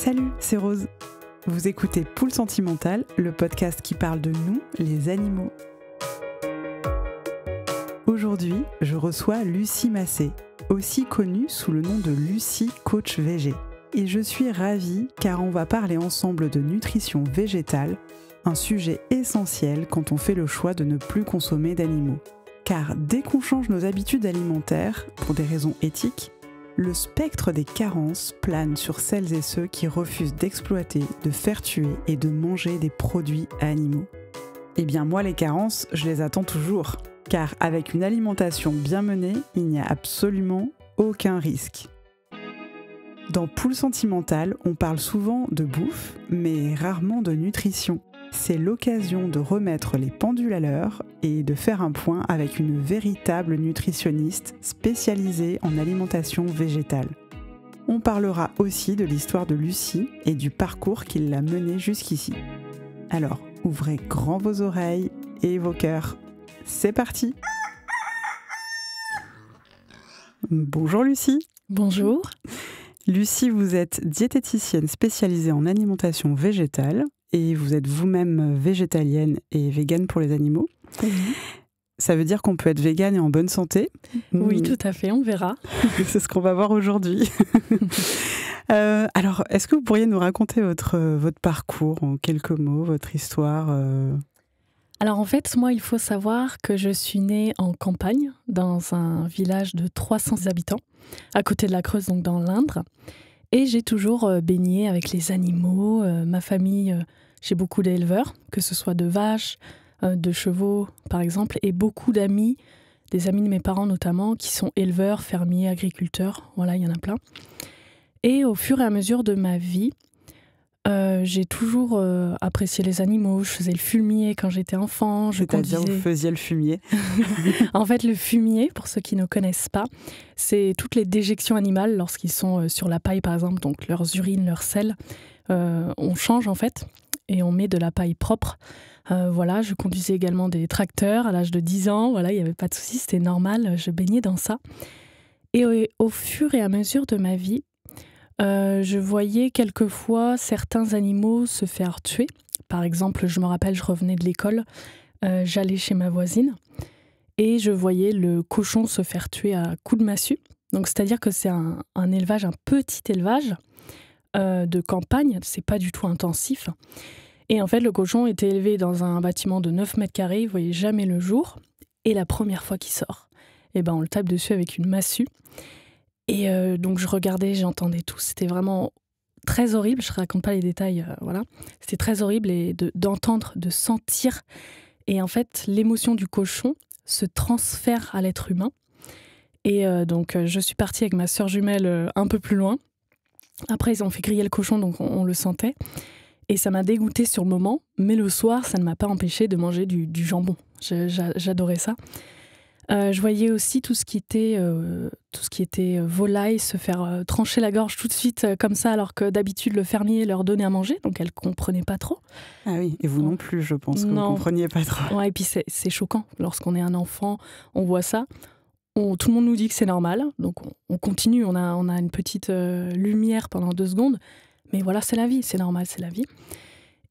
Salut, c'est Rose. Vous écoutez Poule Sentimentale, le podcast qui parle de nous, les animaux. Aujourd'hui, je reçois Lucie Massé, aussi connue sous le nom de Lucie Coach VG. Et je suis ravie car on va parler ensemble de nutrition végétale, un sujet essentiel quand on fait le choix de ne plus consommer d'animaux. Car dès qu'on change nos habitudes alimentaires, pour des raisons éthiques, le spectre des carences plane sur celles et ceux qui refusent d'exploiter, de faire tuer et de manger des produits animaux. Eh bien moi les carences, je les attends toujours, car avec une alimentation bien menée, il n'y a absolument aucun risque. Dans Poule Sentimentale, on parle souvent de bouffe, mais rarement de nutrition. C'est l'occasion de remettre les pendules à l'heure et de faire un point avec une véritable nutritionniste spécialisée en alimentation végétale. On parlera aussi de l'histoire de Lucie et du parcours qui l'a menée jusqu'ici. Alors, ouvrez grand vos oreilles et vos cœurs. C'est parti! Bonjour Lucie. Bonjour. Lucie, vous êtes diététicienne spécialisée en alimentation végétale et vous êtes vous-même végétalienne et végane pour les animaux. Oui. Ça veut dire qu'on peut être végane et en bonne santé? Oui, tout à fait, on verra. C'est ce qu'on va voir aujourd'hui. Alors, est-ce que vous pourriez nous raconter votre parcours en quelques mots, votre histoire Alors en fait, moi, il faut savoir que je suis née en campagne, dans un village de 300 habitants, à côté de la Creuse, donc dans l'Indre. Et j'ai toujours baigné avec les animaux. Ma famille, j'ai beaucoup d'éleveurs, que ce soit de vaches, de chevaux, par exemple, et beaucoup d'amis, des amis de mes parents notamment, qui sont éleveurs, fermiers, agriculteurs. Voilà, il y en a plein. Et au fur et à mesure de ma vie, j'ai toujours apprécié les animaux. Je faisais le fumier quand j'étais enfant. C'est-à-dire, vous faisiez le fumier? En fait, le fumier, pour ceux qui ne connaissent pas, c'est toutes les déjections animales lorsqu'ils sont sur la paille, par exemple, donc leurs urines, leurs selles. On change, en fait, et on met de la paille propre. Voilà, je conduisais également des tracteurs à l'âge de 10 ans. Voilà, il n'y avait pas de souci, c'était normal. Je baignais dans ça. Et au fur et à mesure de ma vie, je voyais quelquefois certains animaux se faire tuer. Par exemple, je me rappelle, je revenais de l'école, j'allais chez ma voisine et je voyais le cochon se faire tuer à coups de massue. Donc, c'est-à-dire que c'est un élevage, un petit élevage de campagne, c'est pas du tout intensif. Et en fait, le cochon était élevé dans un bâtiment de 9 mètres carrés, il ne voyait jamais le jour. Et la première fois qu'il sort, on le tape dessus avec une massue. Et donc je regardais, j'entendais tout, c'était vraiment très horrible, je ne raconte pas les détails, voilà. C'était très horrible et d'entendre, de sentir. Et en fait, l'émotion du cochon se transfère à l'être humain. Et donc je suis partie avec ma sœur jumelle un peu plus loin. Après, ils ont fait griller le cochon, donc on le sentait. Et ça m'a dégoûtée sur le moment, mais le soir, ça ne m'a pas empêché de manger du jambon. J'adorais ça. Je voyais aussi tout ce qui était volaille se faire trancher la gorge tout de suite comme ça, alors que d'habitude le fermier leur donnait à manger, donc elle ne comprenait pas trop. Ah oui, et vous non plus, je pense que vous ne compreniez pas trop. Ouais, et puis c'est choquant, lorsqu'on est un enfant, on voit ça, tout le monde nous dit que c'est normal, donc on continue, on a une petite lumière pendant 2 secondes, mais voilà, c'est la vie, c'est normal, c'est la vie.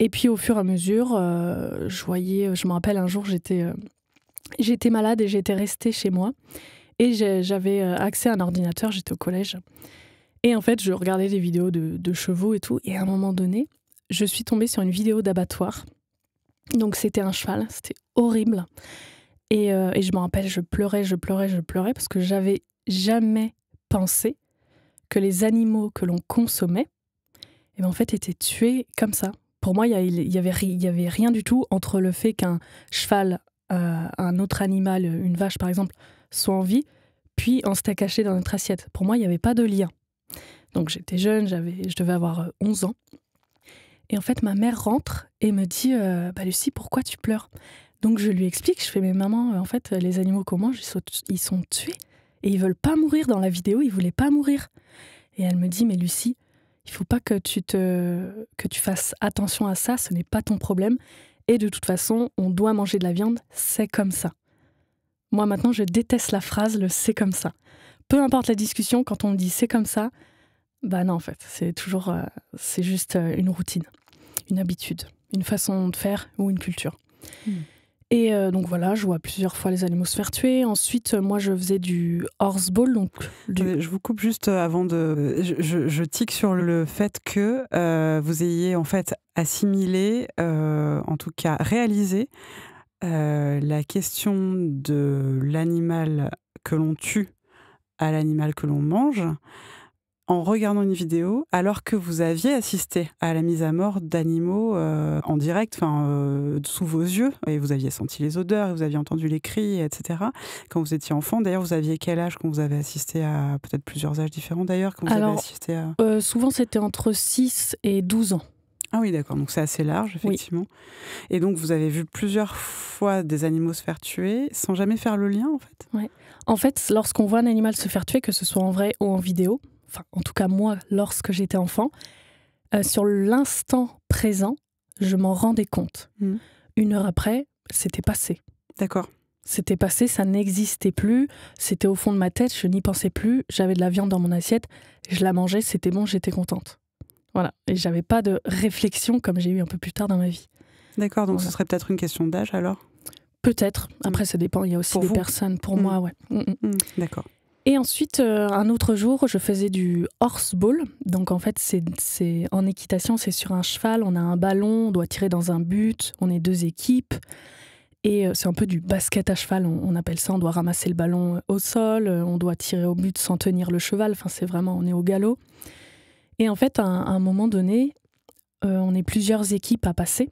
Et puis au fur et à mesure, je me rappelle un jour, j'étais malade et j'étais restée chez moi et j'avais accès à un ordinateur, j'étais au collège. Et en fait, je regardais des vidéos de chevaux et tout. Et à un moment donné, je suis tombée sur une vidéo d'abattoir. Donc c'était un cheval, c'était horrible. Et je me rappelle, je pleurais parce que j'avais jamais pensé que les animaux que l'on consommait, en fait, étaient tués comme ça. Pour moi, il y avait rien du tout entre le fait qu'un cheval, un autre animal, une vache par exemple, soit en vie, puis on s'était caché dans notre assiette. Pour moi, il n'y avait pas de lien. Donc j'étais jeune, je devais avoir 11 ans. Et en fait, ma mère rentre et me dit Lucie, pourquoi tu pleures? Donc je lui explique, je fais mais maman, en fait, les animaux qu'on mange, ils sont tués. Et ils veulent pas mourir dans la vidéo, ils voulaient pas mourir. Et elle me dit mais Lucie, il faut pas que tu fasses attention à ça, ce n'est pas ton problème. Et de toute façon, on doit manger de la viande, c'est comme ça. Moi, maintenant, je déteste la phrase « le c'est comme ça ». Peu importe la discussion, quand on me dit « c'est comme ça », Bah non, en fait, c'est juste une routine, une habitude, une façon de faire ou une culture. Et donc voilà, je vois plusieurs fois les animaux se faire tuer. Ensuite, moi, je faisais du horseball. Je vous coupe juste avant de... Je tique sur le fait que vous ayez en fait assimilé, en tout cas réalisé, la question de l'animal que l'on tue à l'animal que l'on mange en regardant une vidéo, alors que vous aviez assisté à la mise à mort d'animaux en direct, sous vos yeux, et vous aviez senti les odeurs, et vous aviez entendu les cris, etc. Quand vous étiez enfant, d'ailleurs, vous aviez quel âge quand vous avez assisté à, peut-être plusieurs âges différents d'ailleurs, quand vous avez assisté à... Souvent, c'était entre 6 et 12 ans. Ah oui, d'accord, donc c'est assez large, effectivement. Oui. Et donc, vous avez vu plusieurs fois des animaux se faire tuer, sans jamais faire le lien, en fait ? Oui. En fait, lorsqu'on voit un animal se faire tuer, que ce soit en vrai ou en vidéo, enfin, en tout cas moi, lorsque j'étais enfant, sur l'instant présent, je m'en rendais compte. 1 heure après, c'était passé. D'accord. C'était passé, ça n'existait plus, c'était au fond de ma tête, je n'y pensais plus, j'avais de la viande dans mon assiette, je la mangeais, c'était bon, j'étais contente. Voilà, et j'avais pas de réflexion comme j'ai eu un peu plus tard dans ma vie. D'accord, donc ce serait peut-être une question d'âge alors ? Peut-être, après ça dépend, il y a aussi des personnes, pour moi, ouais. D'accord. Et ensuite, un autre jour, je faisais du horseball. Donc en fait, c'est en équitation, c'est sur un cheval, on a un ballon, on doit tirer dans un but, on est 2 équipes. Et c'est un peu du basket à cheval, on appelle ça, on doit ramasser le ballon au sol, on doit tirer au but sans tenir le cheval, enfin c'est vraiment, on est au galop. Et en fait, à un moment donné, on est plusieurs équipes à passer.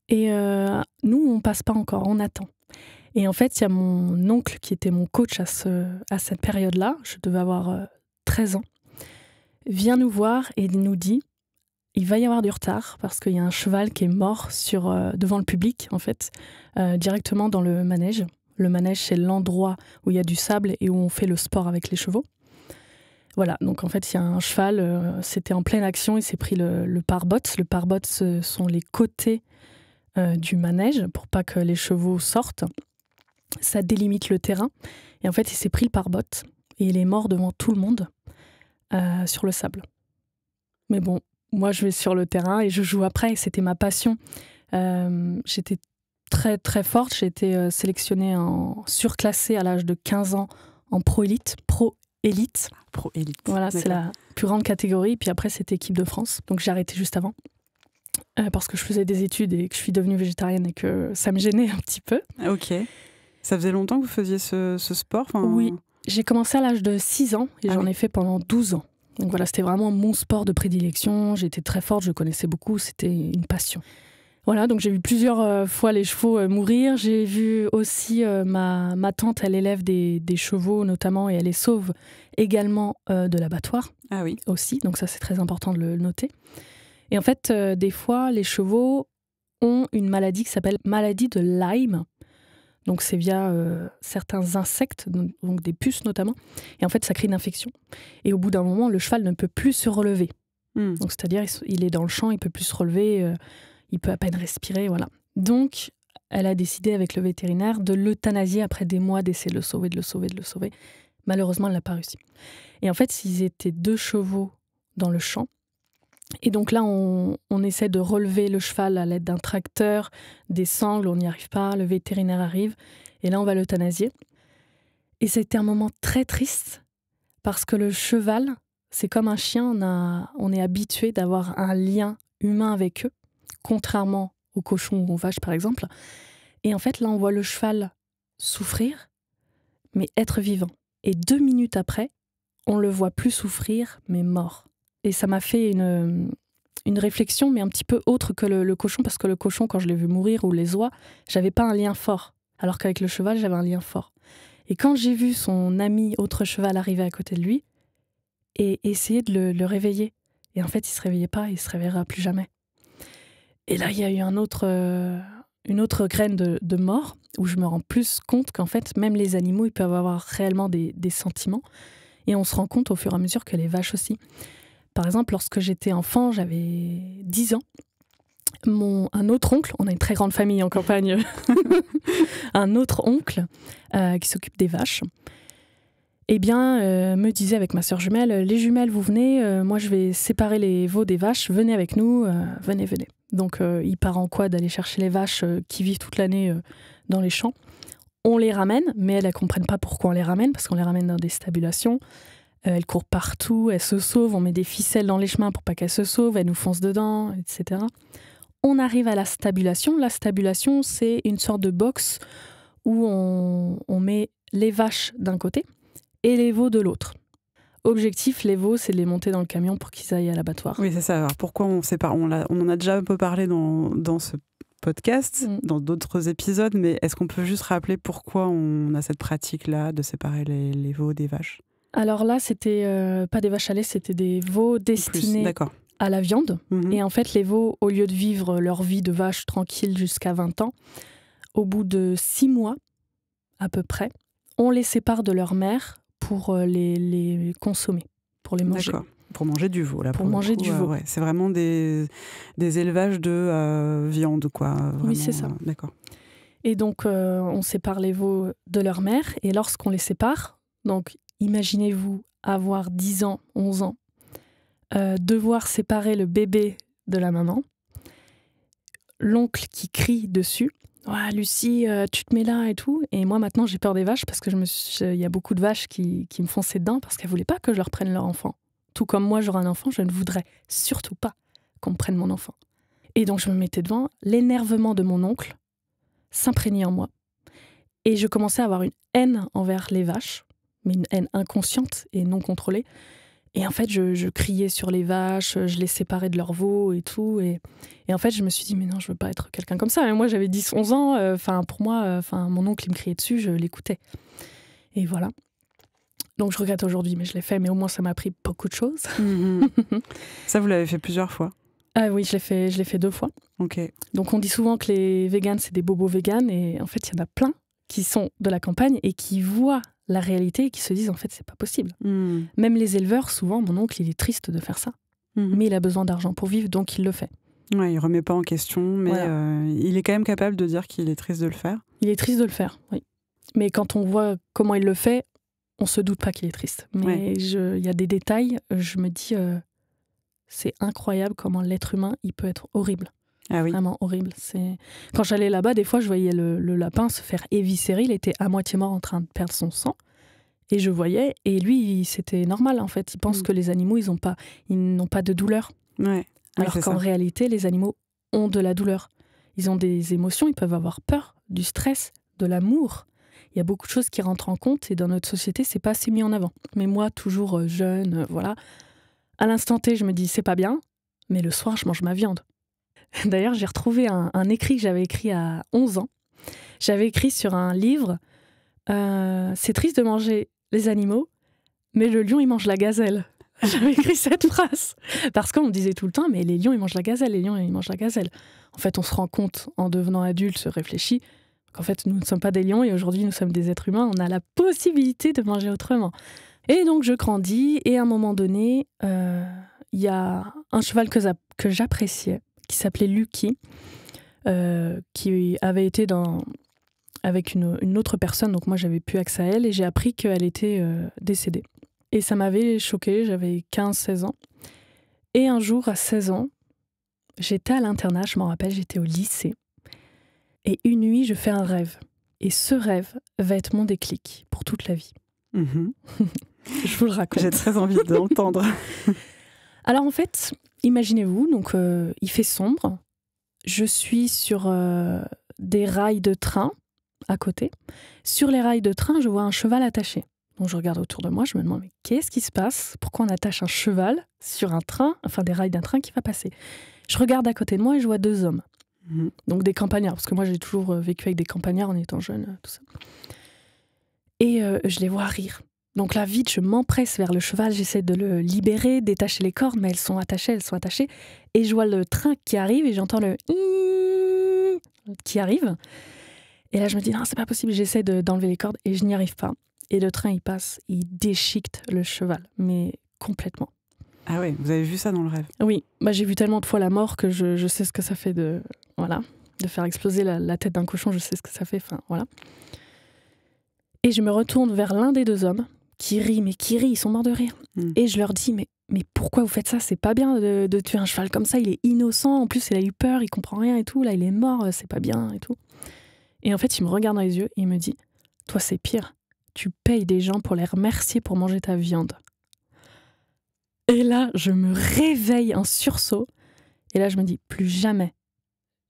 Et nous, on passe pas encore, on attend. Et en fait, il y a mon oncle qui était mon coach à cette période-là, je devais avoir 13 ans, vient nous voir et nous dit « Il va y avoir du retard parce qu'il y a un cheval qui est mort devant le public, en fait, directement dans le manège. Le manège, c'est l'endroit où il y a du sable et où on fait le sport avec les chevaux. Voilà, donc en fait, il y a un cheval, c'était en pleine action, il s'est pris le pare-bottes. Le pare-bottes, ce sont les côtés du manège pour pas que les chevaux sortent. Ça délimite le terrain. Et en fait, il s'est pris le pare-bottes et il est mort devant tout le monde sur le sable. Mais bon, moi, je vais sur le terrain et je joue après. C'était ma passion. J'étais très, très forte. J'ai été sélectionnée en surclassée à l'âge de 15 ans en pro-élite. Pro-élite. Voilà, c'est la plus grande catégorie. Puis après, c'était équipe de France. Donc, j'ai arrêté juste avant. Parce que je faisais des études et que je suis devenue végétarienne et que ça me gênait un petit peu. Ok. Ça faisait longtemps que vous faisiez ce sport ? Oui, j'ai commencé à l'âge de 6 ans et j'en ai fait pendant 12 ans. Donc voilà, c'était vraiment mon sport de prédilection. J'étais très forte, je connaissais beaucoup, c'était une passion. Voilà, donc j'ai vu plusieurs fois les chevaux mourir. J'ai vu aussi ma tante, elle élève des chevaux notamment et elle les sauve également de l'abattoir. Ah oui. Aussi, donc ça c'est très important de le noter. Et en fait, des fois, les chevaux ont une maladie qui s'appelle maladie de Lyme. Donc c'est via certains insectes, donc des puces notamment. Et en fait, ça crée une infection. Et au bout d'un moment, le cheval ne peut plus se relever. Donc c'est-à-dire, il est dans le champ, il ne peut plus se relever, il peut à peine respirer, voilà. Donc, elle a décidé avec le vétérinaire de l'euthanasier après des mois d'essayer de le sauver, de le sauver, de le sauver. Malheureusement, elle n'a pas réussi. Et en fait, ils étaient 2 chevaux dans le champ. Et donc là, on essaie de relever le cheval à l'aide d'un tracteur, des sangles, on n'y arrive pas, le vétérinaire arrive, et là, on va l'euthanasier. Et c'était un moment très triste, parce que le cheval, c'est comme un chien, on est habitué d'avoir un lien humain avec eux, contrairement aux cochons ou aux vaches, par exemple. Et en fait, là, on voit le cheval souffrir, mais être vivant. Et 2 minutes après, on le voit plus souffrir, mais mort. Et ça m'a fait une réflexion, mais un petit peu autre que le cochon, parce que le cochon, quand je l'ai vu mourir, ou les oies, j'avais pas un lien fort. Alors qu'avec le cheval, j'avais un lien fort. Et quand j'ai vu son ami, autre cheval, arriver à côté de lui, et essayer de le réveiller, et en fait, il se réveillait pas, il se réveillera plus jamais. Et là, il y a eu une autre graine de mort, où je me rends plus compte qu'en fait, même les animaux, ils peuvent avoir réellement des sentiments. Et on se rend compte au fur et à mesure que les vaches aussi. Par exemple, lorsque j'étais enfant, j'avais 10 ans, un autre oncle, on a une très grande famille en campagne, un autre oncle qui s'occupe des vaches, me disait avec ma sœur jumelle, les jumelles, vous venez, moi je vais séparer les veaux des vaches, venez avec nous, venez. Donc il part en quad d'aller chercher les vaches qui vivent toute l'année dans les champs. On les ramène, mais elles ne comprennent pas pourquoi on les ramène, parce qu'on les ramène dans des stabulations. Elles courent partout, elles se sauvent, on met des ficelles dans les chemins pour pas qu'elles se sauvent, elles nous foncent dedans, etc. On arrive à la stabulation. La stabulation, c'est une sorte de box où on met les vaches d'un côté et les veaux de l'autre. Objectif, les veaux, c'est de les monter dans le camion pour qu'ils aillent à l'abattoir. Oui, c'est ça. Alors pourquoi on sépare ? On en a déjà un peu parlé dans ce podcast, dans d'autres épisodes, mais est-ce qu'on peut juste rappeler pourquoi on a cette pratique-là de séparer les veaux des vaches ? Alors là, c'était pas des vaches à lait, c'était des veaux destinés à la viande. Et en fait, les veaux, au lieu de vivre leur vie de vache tranquille jusqu'à 20 ans, au bout de 6 mois, à peu près, on les sépare de leur mère pour les consommer, pour les manger. D'accord. Pour manger du veau, là. Pour manger du veau. Ouais. C'est vraiment des élevages de viande, quoi. Vraiment, oui, c'est ça. D'accord. Et donc, on sépare les veaux de leur mère. Et lorsqu'on les sépare, donc imaginez-vous avoir 10 ans, 11 ans, devoir séparer le bébé de la maman, l'oncle qui crie dessus. Ouais, Lucie, tu te mets là et tout. Et moi, maintenant, j'ai peur des vaches parce que il y a beaucoup de vaches qui me fonçaient dedans parce qu'elles ne voulaient pas que je leur prenne leur enfant. Tout comme moi, j'aurais un enfant, je ne voudrais surtout pas qu'on me prenne mon enfant. Et donc, je me mettais devant. L'énervement de mon oncle s'imprégnait en moi. Et je commençais à avoir une haine envers les vaches, mais une haine inconsciente et non contrôlée. Et en fait, je criais sur les vaches, je les séparais de leurs veaux et tout. Et en fait, je me suis dit, mais non, je veux pas être quelqu'un comme ça. Et moi, j'avais 10-11 ans. Pour moi, mon oncle, il me criait dessus, je l'écoutais. Et voilà. Donc, je regrette aujourd'hui, mais je l'ai fait. Mais au moins, ça m'a appris beaucoup de choses. Ça, vous l'avez fait plusieurs fois ? Ah oui, je l'ai fait 2 fois. Ok. Donc, on dit souvent que les véganes, c'est des bobos véganes. Et en fait, il y en a plein qui sont de la campagne et qui voient la réalité et qui se disent en fait c'est pas possible. Même les éleveurs, souvent, mon oncle il est triste de faire ça, mais il a besoin d'argent pour vivre, donc il le fait. Ouais, il remet pas en question, mais voilà. Il est quand même capable de dire qu'il est triste de le faire. Il est triste de le faire, oui. Mais quand on voit comment il le fait, on se doute pas qu'il est triste. Mais il y a des détails, je me dis c'est incroyable comment l'être humain il peut être horrible. Ah oui. Vraiment horrible. Quand j'allais là-bas, des fois, je voyais le lapin se faire éviscérer. Il était à moitié mort en train de perdre son sang. Et je voyais, et lui, c'était normal, en fait. Il pense que les animaux, ils n'ont pas de douleur. Ouais. Alors qu'en réalité, les animaux ont de la douleur. Ils ont des émotions, ils peuvent avoir peur, du stress, de l'amour. Il y a beaucoup de choses qui rentrent en compte, et dans notre société, c'est pas assez mis en avant. Mais moi, toujours jeune, voilà. À l'instant T, je me dis, c'est pas bien, mais le soir, je mange ma viande. D'ailleurs, j'ai retrouvé un écrit que j'avais écrit à 11 ans. J'avais écrit sur un livre « C'est triste de manger les animaux, mais le lion, il mange la gazelle. » J'avais écrit cette phrase. Parce qu'on me disait tout le temps « Mais les lions, ils mangent la gazelle, les lions, ils mangent la gazelle. » En fait, on se rend compte, en devenant adulte, se réfléchit, qu'en fait, nous ne sommes pas des lions et aujourd'hui, nous sommes des êtres humains. On a la possibilité de manger autrement. Et donc, je grandis et à un moment donné, il y a un cheval que j'appréciais, qui s'appelait Lucky, qui avait été avec une autre personne, donc moi j'avais plus accès à elle, et j'ai appris qu'elle était décédée. Et ça m'avait choquée, j'avais 15-16 ans. Et un jour, à 16 ans, j'étais à l'internat, je m'en rappelle, j'étais au lycée. Et une nuit, je fais un rêve. Et ce rêve va être mon déclic pour toute la vie. Je vous le raconte. J'ai très envie d'entendre. Alors en fait, imaginez-vous, donc il fait sombre. Je suis sur des rails de train à côté. Sur les rails de train, je vois un cheval attaché. Donc je regarde autour de moi, je me demande mais qu'est-ce qui se passe ? Pourquoi on attache un cheval sur un train, enfin des rails d'un train qui va passer ? Je regarde à côté de moi et je vois 2 hommes. Donc des campagnards, parce que moi j'ai toujours vécu avec des campagnards en étant jeune, tout ça. Et je les vois rire. Donc là, vite, je m'empresse vers le cheval, j'essaie de le libérer, détacher les cordes, mais elles sont attachées. Et je vois le train qui arrive et j'entends le qui arrive. Et là, je me dis, non, c'est pas possible, j'essaie d'enlever les cordes et je n'y arrive pas. Et le train, il passe, il déchiquette le cheval, mais complètement. Ah oui, vous avez vu ça dans le rêve ? Oui, j'ai vu tellement de fois la mort que je sais ce que ça fait de faire exploser la tête d'un cochon, je sais ce que ça fait, voilà. Et je me retourne vers l'un des 2 hommes qui rient, ils sont morts de rire. Et je leur dis, mais pourquoi vous faites ça? C'est pas bien de tuer un cheval comme ça, il est innocent, en plus il a eu peur, il comprend rien et tout, là il est mort, c'est pas bien et tout. Et en fait, il me regarde dans les yeux et il me dit, toi c'est pire, tu payes des gens pour les remercier pour manger ta viande. Et là, je me réveille un sursaut, et là je me dis, plus jamais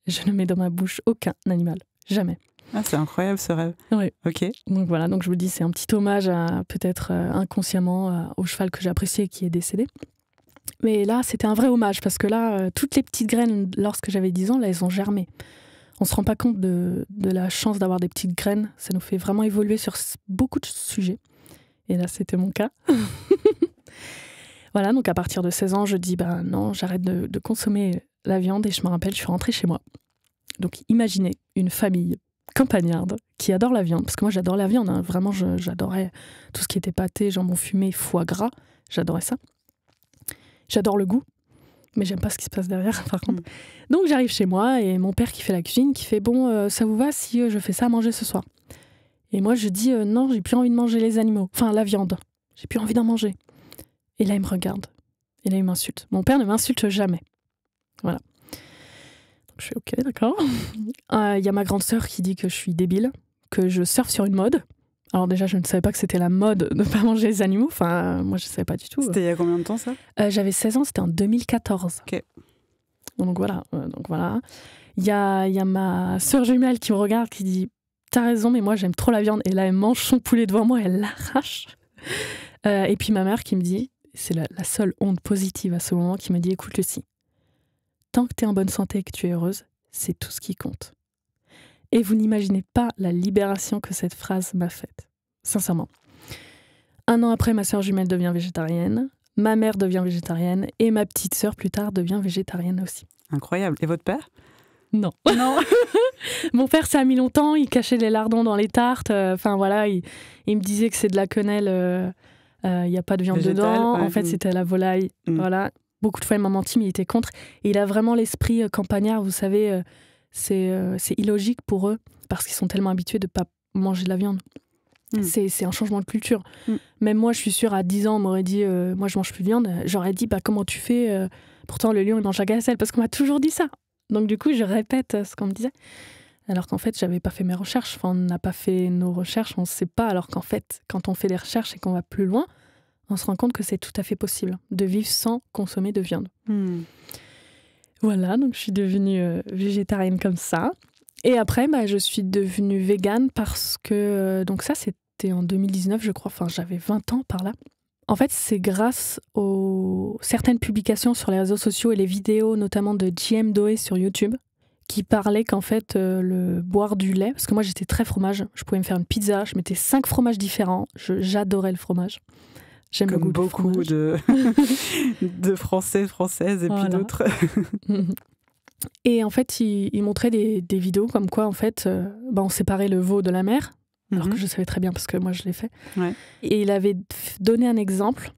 je ne mets dans ma bouche aucun animal, jamais. Ah, c'est incroyable ce rêve. Oui. Ok. Donc voilà, donc je vous dis, c'est un petit hommage à peut-être inconsciemment au cheval que j'appréciais et qui est décédé. Mais là, c'était un vrai hommage parce que là, toutes les petites graines, lorsque j'avais 10 ans, là, elles ont germé. On ne se rend pas compte de la chance d'avoir des petites graines. Ça nous fait vraiment évoluer sur beaucoup de sujets. Et là, c'était mon cas. Voilà, donc à partir de 16 ans, je dis, non, j'arrête de consommer la viande. Et je me rappelle, je suis rentrée chez moi. Donc imaginez une famille campagnarde qui adore la viande, parce que moi j'adore la viande, hein. Vraiment j'adorais tout ce qui était pâté, jambon fumé, foie gras, j'adorais ça. J'adore le goût, mais j'aime pas ce qui se passe derrière par contre. Donc j'arrive chez moi et mon père qui fait la cuisine, qui fait bon, ça vous va si je fais ça à manger ce soir? Et moi je dis non, j'ai plus envie de manger les animaux, enfin la viande, j'ai plus envie d'en manger. Et là il me regarde, et là il m'insulte. Mon père ne m'insulte jamais, voilà. Je fais ok, d'accord. Y a ma grande sœur qui dit que je suis débile, que je surfe sur une mode. Alors déjà, je ne savais pas que c'était la mode de ne pas manger les animaux. Enfin, moi, je ne savais pas du tout. C'était il y a combien de temps, ça? J'avais 16 ans, c'était en 2014. Ok. Donc voilà. Il y a ma sœur jumelle qui me regarde, qui dit « T'as raison, mais moi, j'aime trop la viande. » Et là, elle mange son poulet devant moi, elle l'arrache. Et puis ma mère qui me dit, c'est la seule onde positive à ce moment, qui me dit « Écoute, Lucie, tant que tu es en bonne santé et que tu es heureuse, c'est tout ce qui compte. » Et vous n'imaginez pas la libération que cette phrase m'a faite. Sincèrement. 1 an après, ma sœur jumelle devient végétarienne, ma mère devient végétarienne et ma petite sœur, plus tard, devient végétarienne aussi. Incroyable. Et votre père? Non. Mon père, ça a mis longtemps, il cachait les lardons dans les tartes. Enfin voilà, il me disait que c'est de la quenelle, il n'y a pas de viande dedans. Ouais. En fait, c'était la volaille. Voilà. Beaucoup de fois, il m'a menti, mais il était contre. Et il a vraiment l'esprit campagnard, vous savez, c'est illogique pour eux, parce qu'ils sont tellement habitués de ne pas manger de la viande. C'est un changement de culture. Même moi, je suis sûre, à 10 ans, on m'aurait dit moi, je ne mange plus de viande. J'aurais dit, comment tu fais Pourtant, le lion, il mange la gazelle, parce qu'on m'a toujours dit ça. Donc, du coup, je répète ce qu'on me disait. Alors qu'en fait, je n'avais pas fait mes recherches. Enfin, on n'a pas fait nos recherches, on ne sait pas. Alors qu'en fait, quand on fait des recherches et qu'on va plus loin, on se rend compte que c'est tout à fait possible de vivre sans consommer de viande. Voilà, donc je suis devenue végétarienne comme ça. Et après, je suis devenue végane parce que... donc ça, c'était en 2019, je crois. Enfin, j'avais 20 ans par là. En fait, c'est grâce aux certaines publications sur les réseaux sociaux et les vidéos, notamment de J.M. Doe sur YouTube, qui parlaient qu'en fait, le boire du lait... Parce que moi, j'étais très fromage. Je pouvais me faire une pizza. Je mettais 5 fromages différents. J'adorais le fromage. J'aime comme le goût beaucoup de Français, Françaises et voilà. Puis d'autres. Et en fait, il montrait des vidéos comme quoi, en fait, on séparait le veau de la mère, alors que je savais très bien parce que moi, je l'ai fait. Ouais. Et il avait donné un exemple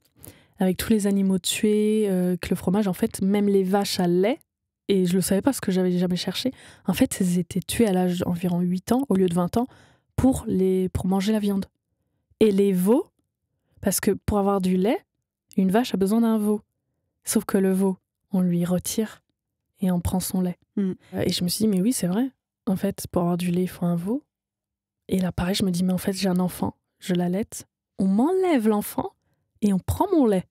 avec tous les animaux tués, que le fromage, en fait, même les vaches à lait, et je le savais pas parce que j'avais jamais cherché, en fait, elles étaient tuées à l'âge d'environ 8 ans, au lieu de 20 ans, pour manger la viande. Et les veaux, parce que pour avoir du lait, une vache a besoin d'un veau. Sauf que le veau, on lui retire et on prend son lait. Et je me suis dit, mais oui, c'est vrai. En fait, pour avoir du lait, il faut un veau. Et là, pareil, je me dis, mais en fait, j'ai un enfant, je l'allaite, on m'enlève l'enfant et on prend mon lait.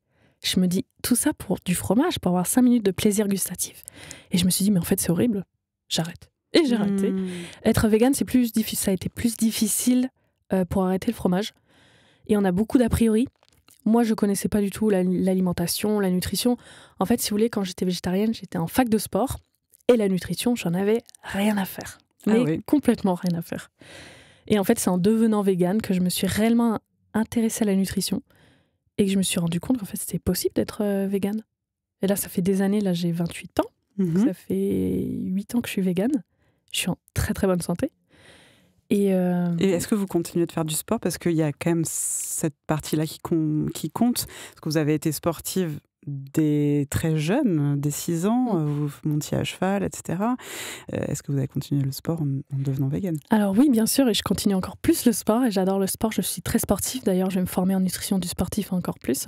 Je me dis, tout ça pour du fromage, pour avoir 5 minutes de plaisir gustatif. Et je me suis dit, mais en fait, c'est horrible. J'arrête. Et j'ai arrêté. Être végane, c'est plus difficile. Ça a été plus difficile pour arrêter le fromage. Et on a beaucoup d'a priori. Moi, je ne connaissais pas du tout l'alimentation, la nutrition. En fait, si vous voulez, quand j'étais végétarienne, j'étais en fac de sport. Et la nutrition, j'en avais rien à faire. Mais complètement rien à faire. Et en fait, c'est en devenant végane que je me suis réellement intéressée à la nutrition. Et que je me suis rendu compte qu'en fait, c'était possible d'être végane. Et là, ça fait des années, là, j'ai 28 ans. Ça fait 8 ans que je suis végane. Je suis en très, très bonne santé. Et est-ce que vous continuez de faire du sport? Parce qu'il y a quand même cette partie-là qui compte. Parce que vous avez été sportive des très jeunes, des 6 ans, vous montiez à cheval, etc. Est-ce que vous avez continué le sport en devenant végane? Alors oui, bien sûr, et je continue encore plus le sport, et j'adore le sport, je suis très sportive, d'ailleurs je vais me former en nutrition du sportif encore plus,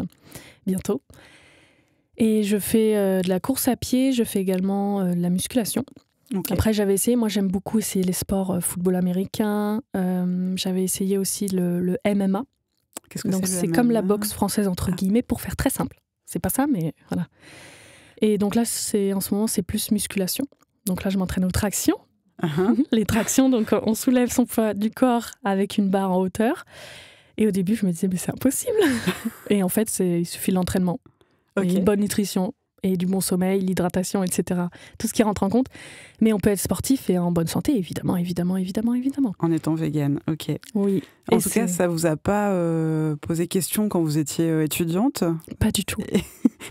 bientôt. Et je fais de la course à pied, je fais également de la musculation. Okay. Après j'avais essayé, moi j'aime beaucoup essayer les sports football américain, j'avais essayé aussi le MMA. Qu'est-ce que donc c'est MMA? comme la boxe française entre guillemets, pour faire très simple. C'est pas ça, mais voilà. Et donc là, en ce moment, c'est plus musculation. Donc là, je m'entraîne aux tractions. Les tractions, donc on soulève son poids du corps avec une barre en hauteur. Et au début, je me disais, mais c'est impossible. Et en fait, il suffit de l'entraînement. Okay. Et une bonne nutrition, et du bon sommeil, l'hydratation, etc. Tout ce qui rentre en compte. Mais on peut être sportif et en bonne santé, évidemment. En étant végane, ok. Oui. En tout cas, ça vous a pas posé question quand vous étiez étudiante? Pas du tout.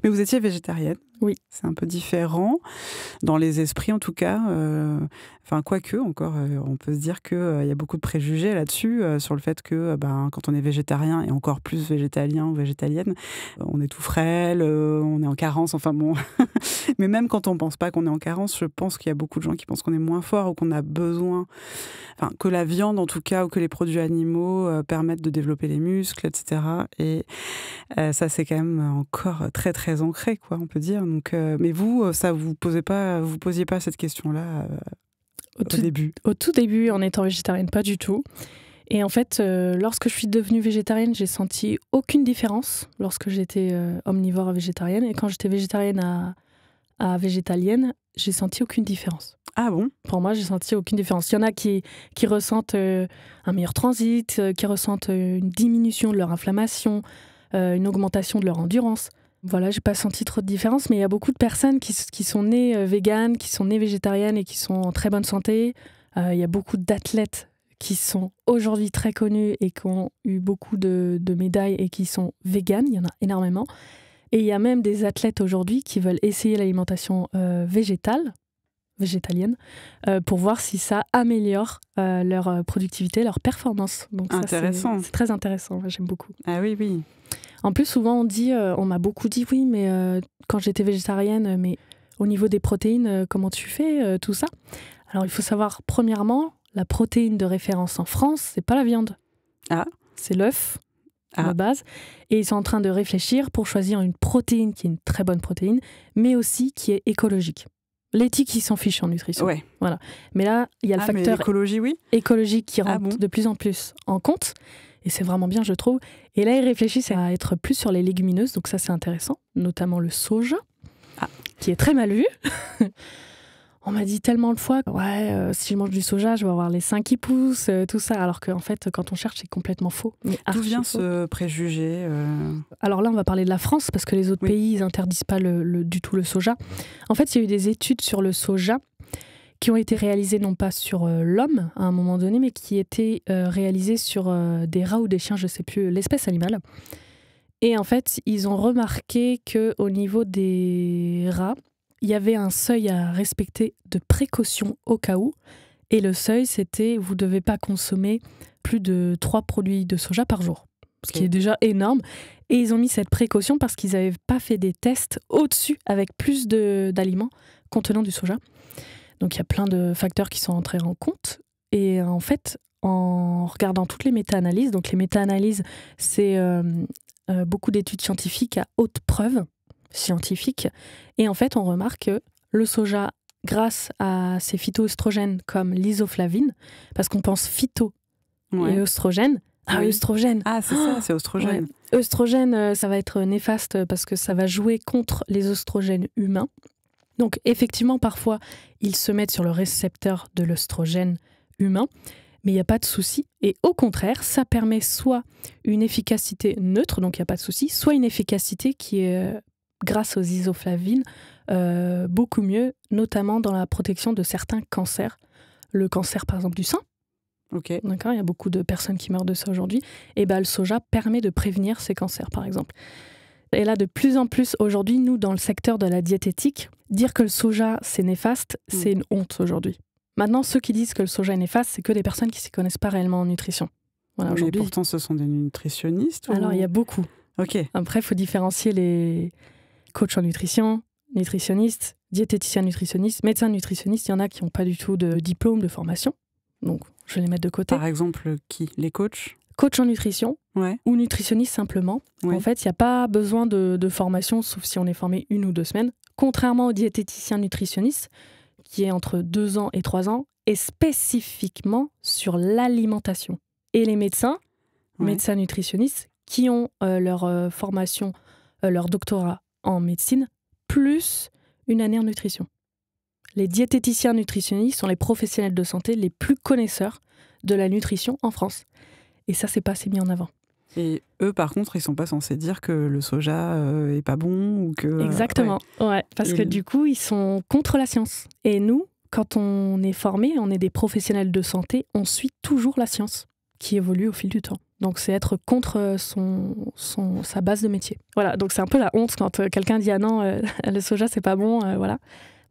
Mais vous étiez végétarienne? Oui. C'est un peu différent, dans les esprits en tout cas. Enfin, quoique, encore, on peut se dire qu'il y a beaucoup de préjugés là-dessus, sur le fait que quand on est végétarien, et encore plus végétalien ou végétalienne, on est tout frêle, on est en carence, enfin bon. Mais même quand on pense pas qu'on est en carence, je pense qu'il y a beaucoup de gens qui pensent qu'on est moins fort ou qu'on a besoin, enfin, que la viande en tout cas, ou que les produits animaux permettent de développer les muscles, etc. Et ça, c'est quand même encore très très ancré, quoi, on peut dire. Donc, mais vous, ça vous posiez pas cette question-là au début? Au tout début, en étant végétarienne, pas du tout. Et en fait, lorsque je suis devenue végétarienne, j'ai senti aucune différence lorsque j'étais omnivore à végétarienne. Et quand j'étais végétarienne à végétalienne, j'ai senti aucune différence. Ah bon? Pour moi, j'ai senti aucune différence. Il y en a qui ressentent un meilleur transit, qui ressentent une diminution de leur inflammation, une augmentation de leur endurance. Voilà, j'ai pas senti trop de différence, mais il y a beaucoup de personnes qui sont nées véganes, qui sont nées végétariennes et qui sont en très bonne santé. Il y a beaucoup d'athlètes qui sont aujourd'hui très connus et qui ont eu beaucoup de médailles et qui sont véganes, il y en a énormément. Et il y a même des athlètes aujourd'hui qui veulent essayer l'alimentation végétalienne, pour voir si ça améliore leur productivité, leur performance. Donc ça, intéressant. C'est très intéressant, j'aime beaucoup. Ah oui, oui. En plus, souvent on m'a beaucoup dit, oui, mais quand j'étais végétarienne, mais au niveau des protéines, comment tu fais, tout ça? Alors il faut savoir, premièrement, la protéine de référence en France, c'est pas la viande. Ah. C'est l'œuf, à la base. Et ils sont en train de réfléchir pour choisir une protéine qui est une très bonne protéine, mais aussi qui est écologique. L'éthique, ils s'en fichent en nutrition. Ouais. Voilà. Mais là, il y a le facteur écologique qui rentre de plus en plus en compte. Et c'est vraiment bien, je trouve. Et là, ils réfléchissent à être plus sur les légumineuses. Donc ça, c'est intéressant. Notamment le soja, qui est très mal vu. On m'a dit tellement de fois, si je mange du soja, je vais avoir les seins qui poussent, tout ça. Alors qu'en fait, quand on cherche, c'est complètement faux. D'où vient ce préjugé Alors là, on va parler de la France, parce que les autres pays, ils n'interdisent pas du tout le soja. En fait, il y a eu des études sur le soja qui ont été réalisées non pas sur l'homme à un moment donné, mais qui étaient réalisées sur des rats ou des chiens, je ne sais plus, l'espèce animale. Et en fait, ils ont remarqué qu'au niveau des rats, il y avait un seuil à respecter de précaution au cas où. Et le seuil, c'était vous ne devez pas consommer plus de 3 produits de soja par jour. Ce qui est déjà énorme. Et ils ont mis cette précaution parce qu'ils n'avaient pas fait des tests au-dessus avec plus d'aliments contenant du soja. Donc il y a plein de facteurs qui sont entrés en compte. Et en fait, en regardant toutes les méta-analyses, donc les méta-analyses, c'est beaucoup d'études scientifiques à haute preuve scientifique. Et en fait, on remarque que le soja, grâce à ses phytoœstrogènes comme l'isoflavine, parce qu'on pense phyto et œstrogène. Œstrogène. Ah, c'est ça, c'est oestrogène. Ouais. Œstrogène, ça va être néfaste parce que ça va jouer contre les œstrogènes humains. Donc, effectivement, parfois, ils se mettent sur le récepteur de l'œstrogène humain, mais il n'y a pas de souci. Et au contraire, ça permet soit une efficacité neutre, donc il n'y a pas de souci, soit une efficacité qui est grâce aux isoflavines, beaucoup mieux, notamment dans la protection de certains cancers. Le cancer, par exemple, du sein. Okay. D'accord, il y a beaucoup de personnes qui meurent de ça aujourd'hui. Et le soja permet de prévenir ces cancers, par exemple. Et là, de plus en plus, aujourd'hui, nous, dans le secteur de la diététique, dire que le soja, c'est néfaste, c'est une honte aujourd'hui. Maintenant, ceux qui disent que le soja est néfaste, c'est que des personnes qui ne s'y connaissent pas réellement en nutrition. Voilà, mais pourtant, ce sont des nutritionnistes Alors, il y a beaucoup. Ok. Après, il faut différencier coach en nutrition, nutritionniste, diététicien nutritionniste, médecin nutritionniste. Il y en a qui n'ont pas du tout de diplôme, de formation. Donc, je vais les mettre de côté. Par exemple, qui? Les coachs? Coach en nutrition ou nutritionniste simplement. En fait, il n'y a pas besoin de formation, sauf si on est formé 1 ou 2 semaines. Contrairement au diététicien nutritionniste, qui est entre 2 ans et 3 ans, et spécifiquement sur l'alimentation. Et les médecins nutritionnistes, qui ont leur formation, leur doctorat en médecine, plus 1 année en nutrition. Les diététiciens nutritionnistes sont les professionnels de santé les plus connaisseurs de la nutrition en France. Et ça, c'est pas assez mis en avant. Et eux, par contre, ils sont pas censés dire que le soja est pas bon ou que... Exactement, parce que du coup, ils sont contre la science. Et nous, quand on est formé, on est des professionnels de santé, on suit toujours la science qui évolue au fil du temps. Donc, c'est être contre sa base de métier. Voilà, donc c'est un peu la honte quand quelqu'un dit « Ah non, le soja, c'est pas bon. » Voilà.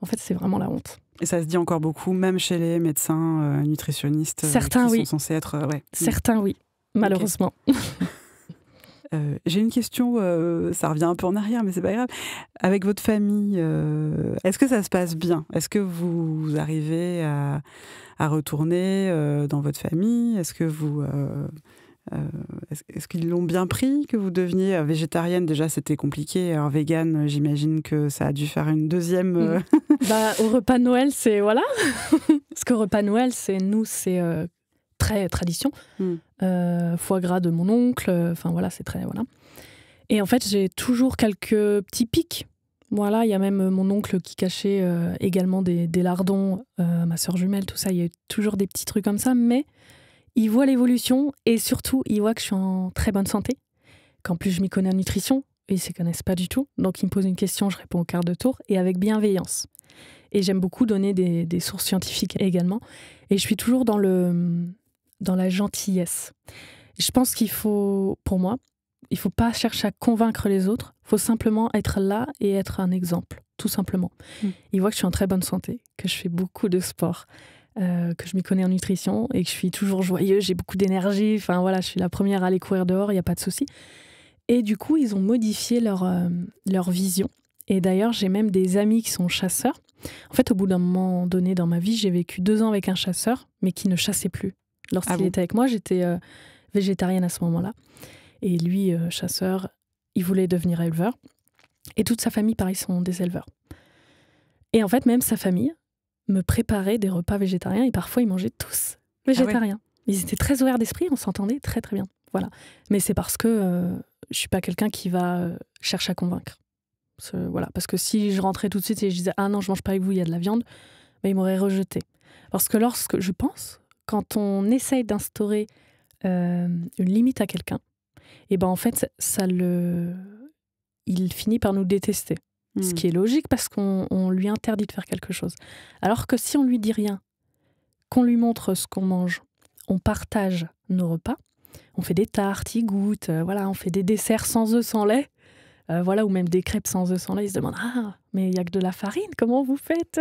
En fait, c'est vraiment la honte. Et ça se dit encore beaucoup, même chez les médecins nutritionnistes. Certains, qui sont censés être... Certains, oui, malheureusement. J'ai une question, ça revient un peu en arrière, mais c'est pas grave. Avec votre famille, est-ce que ça se passe bien? Est-ce que vous arrivez à retourner dans votre famille? Est-ce que est-ce qu'ils l'ont bien pris que vous deveniez végétarienne? Déjà, c'était compliqué. Alors, végane, j'imagine que ça a dû faire une deuxième... Au repas de Noël, c'est... Voilà. Parce qu'au repas de Noël, c'est très tradition. Foie gras de mon oncle. Enfin, voilà, c'est très... Voilà. Et en fait, j'ai toujours quelques petits pics. Voilà, il y a même mon oncle qui cachait également des lardons, ma sœur jumelle, tout ça. Il y a toujours des petits trucs comme ça, mais... Il voit l'évolution et surtout, il voit que je suis en très bonne santé, qu'en plus je m'y connais en nutrition, et ils ne se connaissent pas du tout. Donc, ils me posent une question, je réponds au quart de tour et avec bienveillance. Et j'aime beaucoup donner des sources scientifiques également. Et je suis toujours dans la gentillesse. Je pense qu'il faut, pour moi, il ne faut pas chercher à convaincre les autres. Il faut simplement être là et être un exemple, tout simplement. Ils voient que je suis en très bonne santé, que je fais beaucoup de sport. Que je m'y connais en nutrition et que je suis toujours joyeuse, j'ai beaucoup d'énergie, enfin voilà, je suis la première à aller courir dehors, il n'y a pas de souci. Et du coup, ils ont modifié leur vision. Et d'ailleurs, j'ai même des amis qui sont chasseurs. En fait, au bout d'un moment donné dans ma vie, j'ai vécu 2 ans avec un chasseur, mais qui ne chassait plus. Lorsqu'il était avec moi, j'étais végétarienne à ce moment-là. Et lui, chasseur, il voulait devenir éleveur. Et toute sa famille, pareil, sont des éleveurs. Et en fait, même sa famille me préparait des repas végétariens et parfois ils mangeaient tous végétariens. Ils étaient très ouverts d'esprit, on s'entendait très très bien. Voilà. Mais c'est parce que je suis pas quelqu'un qui va chercher à convaincre. Voilà. Parce que si je rentrais tout de suite et je disais « Ah non, je mange pas avec vous, il y a de la viande », ils m'auraient rejeté. Parce que quand on essaye d'instaurer une limite à quelqu'un, et en fait, il finit par nous détester. Ce qui est logique parce qu'on lui interdit de faire quelque chose. Alors que si on lui dit rien, qu'on lui montre ce qu'on mange, on partage nos repas, on fait des tartes, il goûte, voilà, on fait des desserts sans œufs, sans lait, voilà, ou même des crêpes sans œufs, sans lait, ils se demandent « Ah, mais il n'y a que de la farine, comment vous faites ?»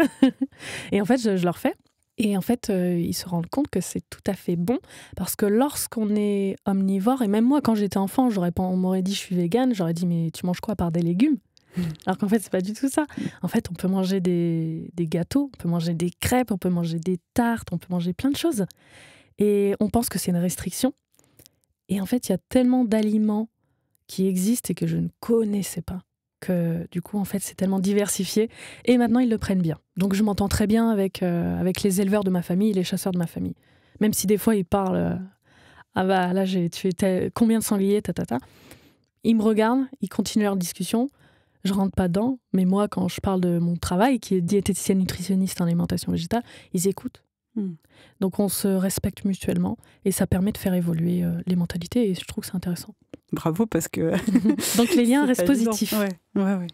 Et en fait, je leur fais. Et en fait, ils se rendent compte que c'est tout à fait bon parce que lorsqu'on est omnivore, et même moi, quand j'étais enfant, on m'aurait dit « Je suis végane », j'aurais dit « Mais tu manges quoi à part des légumes ?» Alors qu'en fait, c'est pas du tout ça. En fait, on peut manger des gâteaux, on peut manger des crêpes, on peut manger des tartes, on peut manger plein de choses. Et on pense que c'est une restriction. Et en fait, il y a tellement d'aliments qui existent et que je ne connaissais pas que du coup, en fait, c'est tellement diversifié. Et maintenant, ils le prennent bien. Donc, je m'entends très bien avec les éleveurs de ma famille et les chasseurs de ma famille. Même si des fois, ils parlent « Ah bah là, j'ai tué combien de sangliers, tatata ». Ils me regardent, ils continuent leur discussion. Je rentre pas dedans, mais moi, quand je parle de mon travail, qui est diététicienne nutritionniste en alimentation végétale, ils écoutent. Donc, on se respecte mutuellement et ça permet de faire évoluer les mentalités et je trouve que c'est intéressant. Bravo, parce que... Donc, les liens restent positifs. Ouais.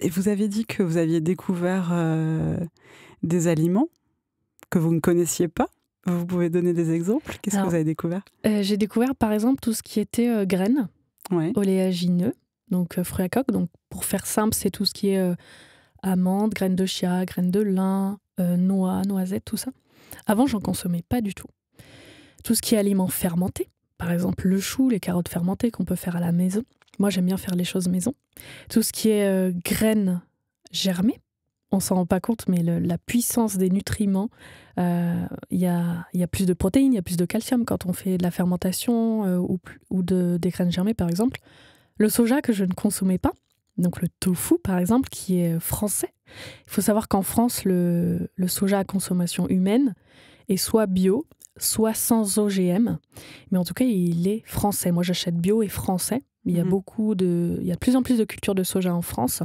Et vous avez dit que vous aviez découvert des aliments que vous ne connaissiez pas. Vous pouvez donner des exemples? Qu'est-ce que vous avez découvert? J'ai découvert, par exemple, tout ce qui était graines, oléagineux. Donc fruits à coque, donc pour faire simple, c'est tout ce qui est amandes, graines de chia, graines de lin, noix, noisettes, tout ça. Avant, j'en consommais pas du tout. Tout ce qui est aliments fermentés, par exemple le chou, les carottes fermentées qu'on peut faire à la maison, Moi, j'aime bien faire les choses maison. Tout ce qui est graines germées, on s'en rend pas compte, mais la puissance des nutriments, il y a plus de protéines, il y a plus de calcium quand on fait de la fermentation ou des graines germées, par exemple. Le soja que je ne consommais pas, donc le tofu, par exemple, qui est français. Il faut savoir qu'en France, le soja à consommation humaine est soit bio, soit sans OGM. Mais en tout cas, il est français. Moi, j'achète bio et français. Il y a il y a de plus en plus de cultures de soja en France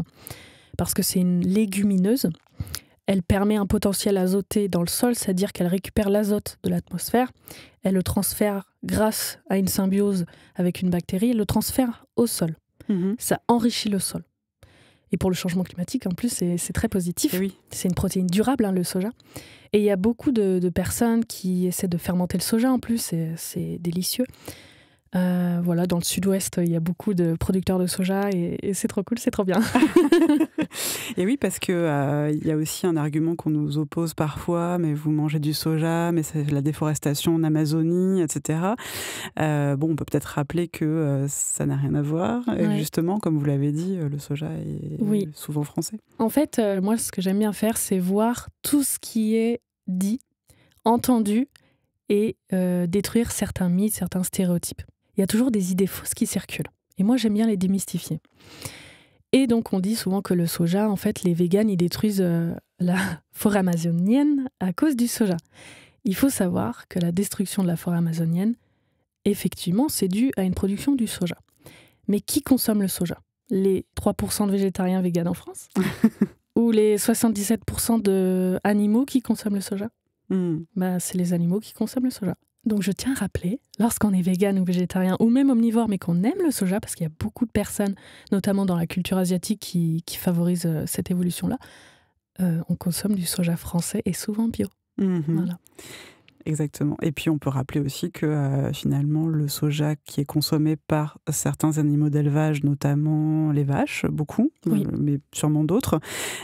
parce que c'est une légumineuse. Elle permet un potentiel azoté dans le sol, c'est-à-dire qu'elle récupère l'azote de l'atmosphère. Elle le transfère grâce à une symbiose avec une bactérie. Elle le transfère au sol. Ça enrichit le sol. Et pour le changement climatique, en plus, c'est très positif. Oui. C'est une protéine durable, le soja. Et il y a beaucoup de personnes qui essaient de fermenter le soja, en plus. C'est délicieux. Voilà, dans le sud-ouest, il y a beaucoup de producteurs de soja et c'est trop cool, c'est trop bien. Et oui, parce que y a aussi un argument qu'on nous oppose parfois, mais vous mangez du soja, mais c'est la déforestation en Amazonie, etc. On peut peut-être rappeler que ça n'a rien à voir. Ouais. Et justement, comme vous l'avez dit, le soja est souvent français. En fait, moi, ce que j'aime bien faire, c'est voir tout ce qui est dit, entendu et détruire certains mythes, certains stéréotypes. Il y a toujours des idées fausses qui circulent. Et moi, j'aime bien les démystifier. Et donc, on dit souvent que le soja, en fait, les véganes, ils détruisent la forêt amazonienne à cause du soja. Il faut savoir que la destruction de la forêt amazonienne, effectivement, c'est dû à une production du soja. Mais qui consomme le soja ? Les 3% de végétariens véganes en France ? Ou les 77% d'animaux qui consomment le soja ? C'est les animaux qui consomment le soja. Donc je tiens à rappeler, lorsqu'on est végane ou végétarien, ou même omnivore, mais qu'on aime le soja, parce qu'il y a beaucoup de personnes, notamment dans la culture asiatique, qui favorisent cette évolution-là, on consomme du soja français et souvent bio. Voilà. Exactement. Et puis on peut rappeler aussi que finalement le soja qui est consommé par certains animaux d'élevage, notamment les vaches, beaucoup, mais sûrement d'autres,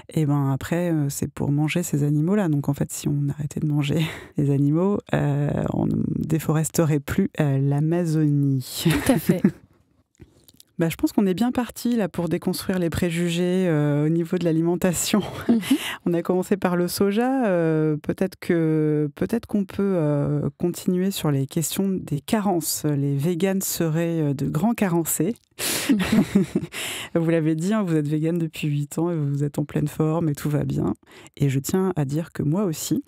et après c'est pour manger ces animaux-là. Donc en fait, si on arrêtait de manger les animaux, on ne déforesterait plus l'Amazonie. Tout à fait. Je pense qu'on est bien parti là pour déconstruire les préjugés au niveau de l'alimentation. On a commencé par le soja. Peut-être qu'on peut continuer sur les questions des carences. Les véganes seraient de grands carencés. Vous l'avez dit, vous êtes végane depuis 8 ans et vous êtes en pleine forme et tout va bien. Et je tiens à dire que moi aussi,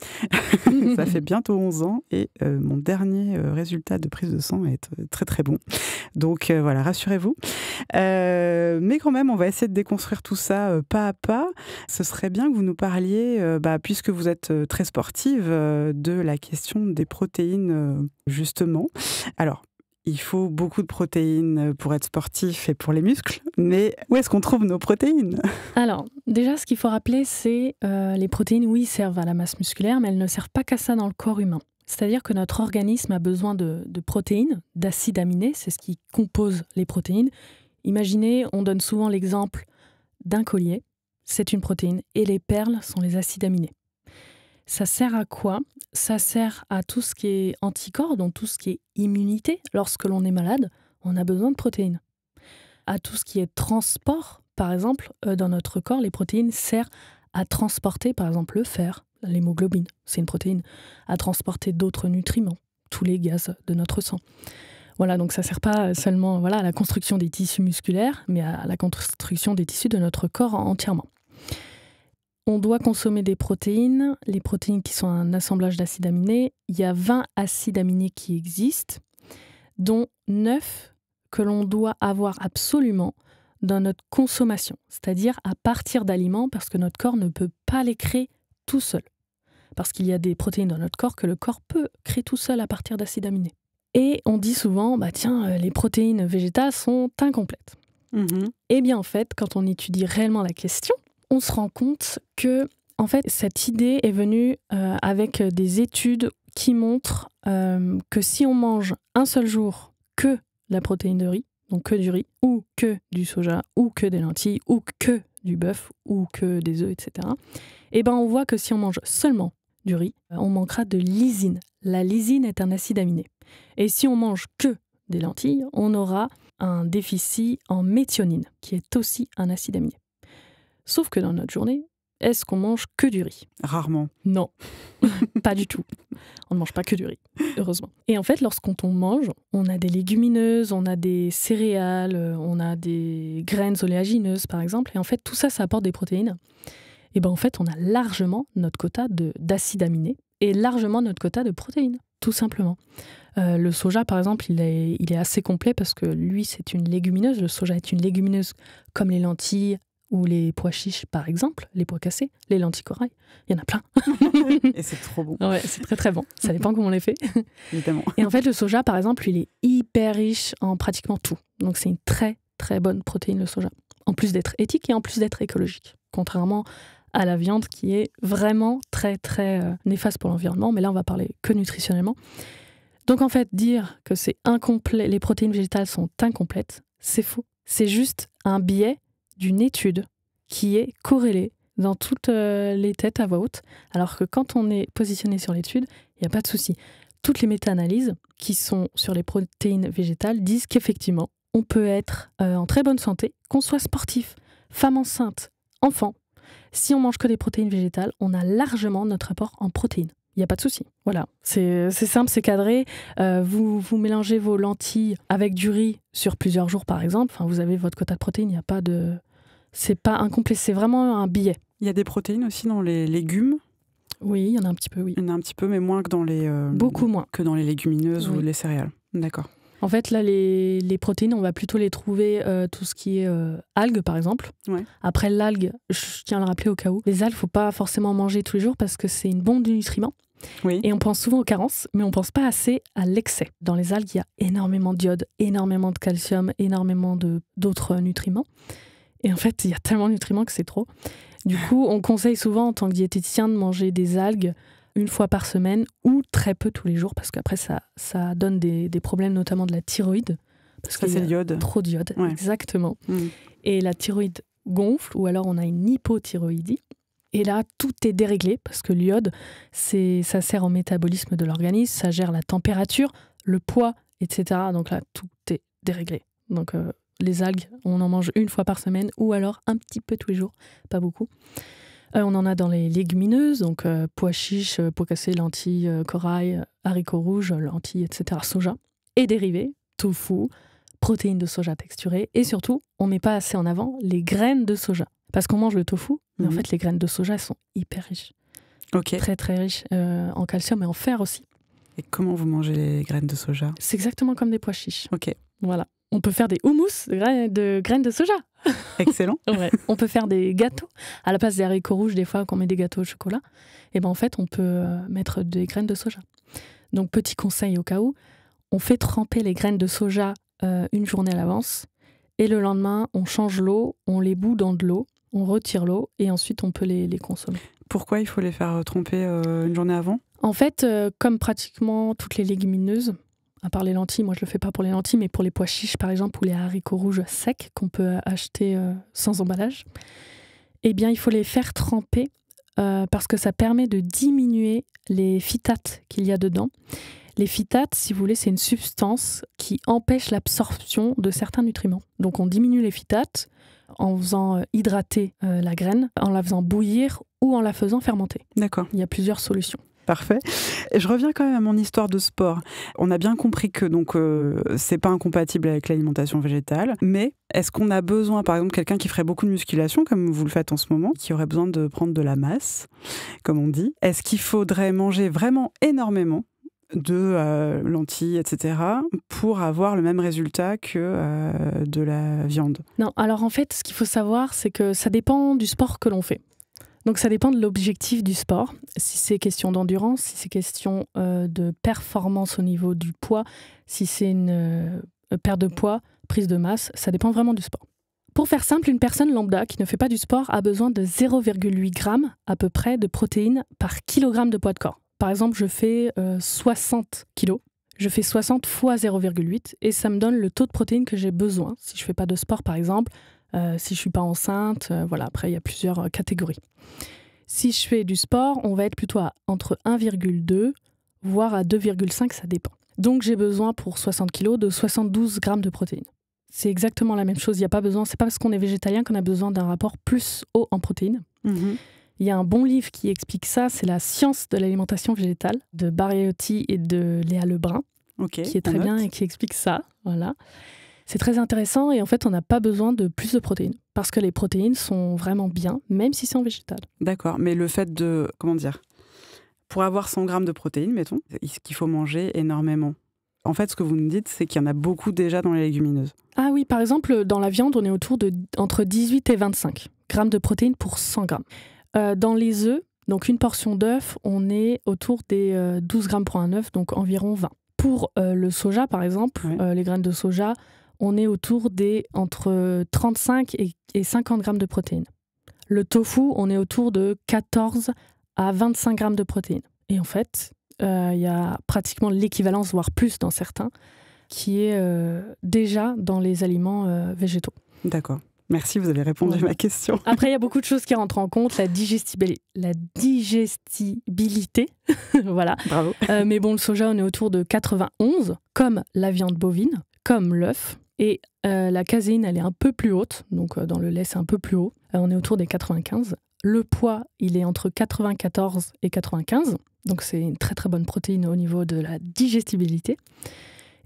ça fait bientôt 11 ans et mon dernier résultat de prise de sang est très très bon. Donc voilà, rassurez-vous. Mais quand même, on va essayer de déconstruire tout ça pas à pas. Ce serait bien que vous nous parliez, puisque vous êtes très sportive, de la question des protéines, justement. Alors, il faut beaucoup de protéines pour être sportif et pour les muscles, mais où est-ce qu'on trouve nos protéines ? Alors, déjà, ce qu'il faut rappeler, c'est les protéines, oui, servent à la masse musculaire, mais elles ne servent pas qu'à ça dans le corps humain. C'est-à-dire que notre organisme a besoin de protéines, d'acides aminés, c'est ce qui compose les protéines. Imaginez, on donne souvent l'exemple d'un collier, c'est une protéine, et les perles sont les acides aminés. Ça sert à quoi ? Ça sert à tout ce qui est anticorps, donc tout ce qui est immunité. Lorsque l'on est malade, on a besoin de protéines. À tout ce qui est transport, par exemple, dans notre corps, les protéines servent à transporter, par exemple, le fer, l'hémoglobine, c'est une protéine, à transporter d'autres nutriments, tous les gaz de notre sang. Voilà, donc ça ne sert pas seulement à la construction des tissus musculaires, mais à la construction des tissus de notre corps entièrement. On doit consommer des protéines, les protéines qui sont un assemblage d'acides aminés. Il y a 20 acides aminés qui existent, dont 9 que l'on doit avoir absolument dans notre consommation, c'est-à-dire à partir d'aliments, parce que notre corps ne peut pas les créer tout seul. Parce qu'il y a des protéines dans notre corps que le corps peut créer tout seul à partir d'acides aminés. Et on dit souvent, les protéines végétales sont incomplètes. Eh bien, en fait, quand on étudie réellement la question, on se rend compte que, en fait, cette idée est venue avec des études qui montrent que si on mange un seul jour que la protéine de riz, donc que du riz, ou que du soja, ou que des lentilles, ou que du bœuf, ou que des œufs, etc., eh ben, on voit que si on mange seulement du riz, on manquera de lysine. La lysine est un acide aminé. Et si on mange que des lentilles, on aura un déficit en méthionine, qui est aussi un acide aminé. Sauf que dans notre journée, est-ce qu'on mange que du riz ? Rarement. Non, pas du tout. On ne mange pas que du riz, heureusement. Et en fait, lorsqu'on mange, on a des légumineuses, on a des céréales, on a des graines oléagineuses, par exemple. Et en fait, tout ça, ça apporte des protéines. Et bien en fait, on a largement notre quota d'acides aminés et largement notre quota de protéines, tout simplement. Le soja, par exemple, il est assez complet parce que lui, c'est une légumineuse. Le soja est une légumineuse comme les lentilles ou les pois chiches, par exemple, les pois cassés, les lentilles corail. Il y en a plein. Et c'est trop bon. Ouais, c'est très très bon. Ça dépend comment on les fait. Évidemment. Et en fait, le soja, par exemple, il est hyper riche en pratiquement tout. Donc c'est une très très bonne protéine, le soja. En plus d'être éthique et en plus d'être écologique. Contrairement à la viande qui est vraiment très très néfaste pour l'environnement. Mais là, on va parler que nutritionnellement. Donc en fait, dire que c'est incomplet, les protéines végétales sont incomplètes, c'est faux. C'est juste un biais d'une étude qui est corrélée dans toutes les têtes à voix haute, alors que quand on est positionné sur l'étude, il n'y a pas de souci. Toutes les méta-analyses qui sont sur les protéines végétales disent qu'effectivement, on peut être en très bonne santé, qu'on soit sportif, femme enceinte, enfant. Si on mange que des protéines végétales, on a largement notre apport en protéines. Il n'y a pas de souci. Voilà, c'est simple, c'est cadré. Vous mélangez vos lentilles avec du riz sur plusieurs jours, par exemple. Enfin, vous avez votre quota de protéines. Il n'y a pas de... C'est pas incomplet, c'est vraiment un biais. Il y a des protéines aussi dans les légumes. Oui, il y en a un petit peu, oui. Il y en a un petit peu, mais moins que dans les... Beaucoup moins. Que dans les légumineuses Oui. ou les céréales. D'accord. En fait, là, les protéines, on va plutôt les trouver tout ce qui est algues, par exemple. Ouais. Après, l'algue, je tiens à le rappeler au cas où, les algues, il ne faut pas forcément manger tous les jours parce que c'est une bombe de nutriments. Oui. Et on pense souvent aux carences, mais on ne pense pas assez à l'excès. Dans les algues, il y a énormément d'iode, énormément de calcium, énormément d'autres nutriments. Et en fait, il y a tellement de nutriments que c'est trop. Du coup, on conseille souvent, en tant que diététicien, de manger des algues une fois par semaine ou très peu tous les jours, parce qu'après, ça donne des problèmes, notamment de la thyroïde. Parce ça, c'est l'iode. Trop d'iode, ouais. Exactement. Et la thyroïde gonfle, ou alors on a une hypothyroïdie. Et là, tout est déréglé, parce que l'iode, ça sert au métabolisme de l'organisme, ça gère la température, le poids, etc. Donc là, tout est déréglé. Donc les algues, on en mange une fois par semaine, ou alors un petit peu tous les jours, pas beaucoup. On en a dans les légumineuses, donc pois chiches, pois cassés, lentilles, corail, haricots rouges, lentilles, etc. Soja. Et dérivés, tofu, protéines de soja texturées. Et surtout, on ne met pas assez en avant les graines de soja. Parce qu'on mange le tofu, mais en fait, les graines de soja, elles sont hyper riches. Okay. Très, très riches en calcium et en fer aussi. Et comment vous mangez les graines de soja ? C'est exactement comme des pois chiches. Ok. Voilà. On peut faire des houmous de graines de soja. Excellent. Ouais. On peut faire des gâteaux. À la place des haricots rouges, des fois, quand on met des gâteaux au chocolat, et ben en fait, on peut mettre des graines de soja. Donc, petit conseil au cas où, on fait tremper les graines de soja une journée à l'avance. Et le lendemain, on change l'eau, on les bout dans de l'eau, on retire l'eau et ensuite, on peut les consommer. Pourquoi il faut les faire tremper une journée avant ? En fait, comme pratiquement toutes les légumineuses, à part les lentilles, moi je le fais pas pour les lentilles, mais pour les pois chiches par exemple, ou les haricots rouges secs qu'on peut acheter sans emballage, eh bien il faut les faire tremper parce que ça permet de diminuer les phytates qu'il y a dedans. Les phytates, si vous voulez, c'est une substance qui empêche l'absorption de certains nutriments. Donc on diminue les phytates en faisant hydrater la graine, en la faisant bouillir ou en la faisant fermenter. D'accord. Il y a plusieurs solutions. Parfait. Je reviens quand même à mon histoire de sport. On a bien compris que donc c'est pas incompatible avec l'alimentation végétale, mais est-ce qu'on a besoin, par exemple, quelqu'un qui ferait beaucoup de musculation, comme vous le faites en ce moment, qui aurait besoin de prendre de la masse, comme on dit, est-ce qu'il faudrait manger vraiment énormément de lentilles, etc., pour avoir le même résultat que de la viande ? Non, alors en fait, ce qu'il faut savoir, c'est que ça dépend du sport que l'on fait. Donc ça dépend de l'objectif du sport. Si c'est question d'endurance, si c'est question de performance au niveau du poids, si c'est une perte de poids, prise de masse, ça dépend vraiment du sport. Pour faire simple, une personne lambda qui ne fait pas du sport a besoin de 0,8 g à peu près de protéines par kilogramme de poids de corps. Par exemple, je fais 60 kilos. Je fais 60 fois 0,8 et ça me donne le taux de protéines que j'ai besoin. Si je ne fais pas de sport, par exemple, si je ne suis pas enceinte, voilà, après, il y a plusieurs catégories. Si je fais du sport, on va être plutôt entre 1,2 voire à 2,5, ça dépend. Donc j'ai besoin pour 60 kilos de 72 grammes de protéines. C'est exactement la même chose. C'est pas parce qu'on est végétalien qu'on a besoin d'un rapport plus haut en protéines. Il y a un bon livre qui explique ça, c'est La science de l'alimentation végétale de Bariotti et de Léa Lebrun, qui est très bien et qui explique ça. Voilà. C'est très intéressant et en fait, on n'a pas besoin de plus de protéines parce que les protéines sont vraiment bien, même si c'est en végétal. D'accord, mais le fait de, pour avoir 100 grammes de protéines, mettons, est-ce qu'il faut manger énormément ? En fait, ce que vous me dites, c'est qu'il y en a beaucoup déjà dans les légumineuses. Ah oui, par exemple, dans la viande, on est autour de entre 18 et 25 grammes de protéines pour 100 grammes. Dans les œufs, donc une portion d'œuf, on est autour des 12 grammes pour un œuf, donc environ 20. Pour le soja, par exemple, les graines de soja, on est autour des entre 35 et 50 grammes de protéines. Le tofu, on est autour de 14 à 25 grammes de protéines. Et en fait, il y a pratiquement l'équivalence, voire plus dans certains, qui est déjà dans les aliments végétaux. D'accord. Merci, vous avez répondu à ma question. Après, il y a beaucoup de choses qui rentrent en compte, la digestibilité. Voilà. Bravo. Mais bon, le soja, on est autour de 91, comme la viande bovine, comme l'œuf. Et la caséine, elle est un peu plus haute. Donc, dans le lait, c'est un peu plus haut. On est autour des 95. Le poids, il est entre 94 et 95. Donc, c'est une très, très bonne protéine au niveau de la digestibilité.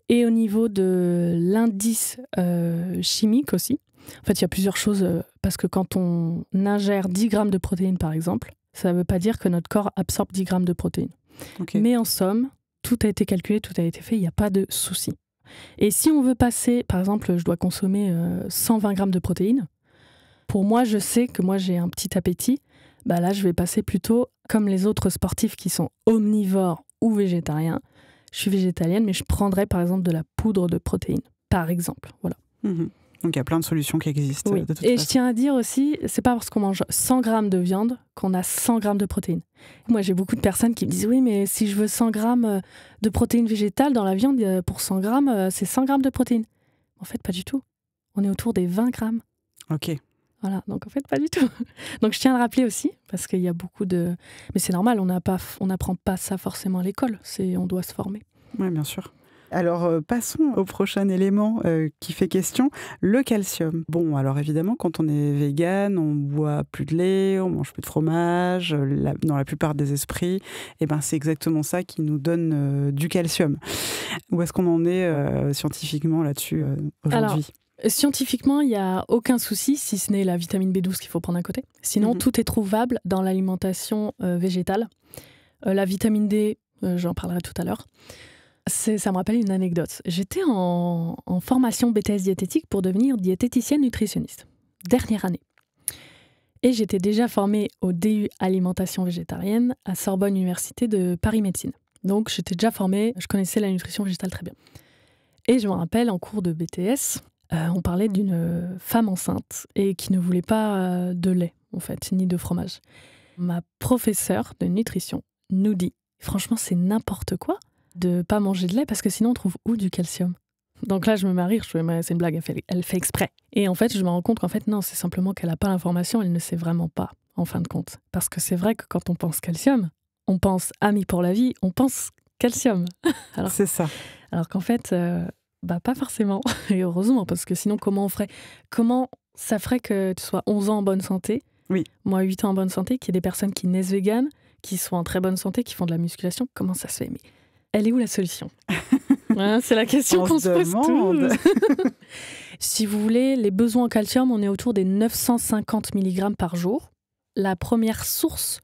Et au niveau de l'indice chimique aussi. En fait, il y a plusieurs choses. Parce que quand on ingère 10 grammes de protéines, par exemple, ça ne veut pas dire que notre corps absorbe 10 grammes de protéines. Okay. Mais en somme, tout a été calculé, tout a été fait. Il n'y a pas de souci. Et si on veut passer, par exemple, je dois consommer 120 grammes de protéines, pour moi, je sais que moi, j'ai un petit appétit. Bah là, je vais passer plutôt comme les autres sportifs qui sont omnivores ou végétariens. Je suis végétalienne, mais je prendrais, par exemple, de la poudre de protéines, par exemple. Voilà. Donc, il y a plein de solutions qui existent. Oui. De toute Et façon. je tiens à dire aussi, c'est pas parce qu'on mange 100 grammes de viande qu'on a 100 grammes de protéines. Moi, j'ai beaucoup de personnes qui me disent « Oui, mais si je veux 100 grammes de protéines végétales dans la viande, pour 100 grammes, c'est 100 grammes de protéines. » En fait, pas du tout. On est autour des 20 grammes. Ok. Voilà, donc en fait, pas du tout. Donc je tiens à le rappeler aussi, parce qu'il y a beaucoup de... Mais c'est normal, on n'apprend pas ça forcément à l'école, on doit se former. Oui, bien sûr. Alors, passons au prochain élément qui fait question, le calcium. Bon, alors évidemment, quand on est vegan, on boit plus de lait, on mange plus de fromage, dans la plupart des esprits, et ben, c'est exactement ça qui nous donne du calcium. Où est-ce qu'on en est scientifiquement là-dessus aujourd'hui ? Alors, scientifiquement, il n'y a aucun souci, si ce n'est la vitamine B12 qu'il faut prendre à côté. Sinon, tout est trouvable dans l'alimentation végétale. La vitamine D, j'en parlerai tout à l'heure. Ça me rappelle une anecdote. J'étais en formation BTS diététique pour devenir diététicienne nutritionniste. Dernière année. Et j'étais déjà formée au DU alimentation végétarienne à Sorbonne Université de Paris Médecine. Donc j'étais déjà formée, je connaissais la nutrition végétale très bien. Et je me rappelle, en cours de BTS, on parlait d'une femme enceinte et qui ne voulait pas de lait, en fait, ni de fromage. Ma professeure de nutrition nous dit, franchement, c'est n'importe quoi de pas manger de lait parce que sinon on trouve où du calcium. Donc là je me mets à rire, je fais mais c'est une blague, elle fait exprès. Et en fait je me rends compte qu'en fait non, c'est simplement qu'elle n'a pas l'information, elle ne sait vraiment pas en fin de compte. Parce que c'est vrai que quand on pense calcium, on pense ami pour la vie, on pense calcium. Alors, c'est ça. Alors qu'en fait, pas forcément. Et heureusement, parce que sinon comment ça ferait que tu sois 11 ans en bonne santé, oui. Moi 8 ans en bonne santé, qu'il y ait des personnes qui naissent véganes, qui sont en très bonne santé, qui font de la musculation, comment ça se fait ? Mais elle est où la solution ? C'est la question qu'on se pose tous. Si vous voulez, les besoins en calcium, on est autour des 950 mg par jour. La première source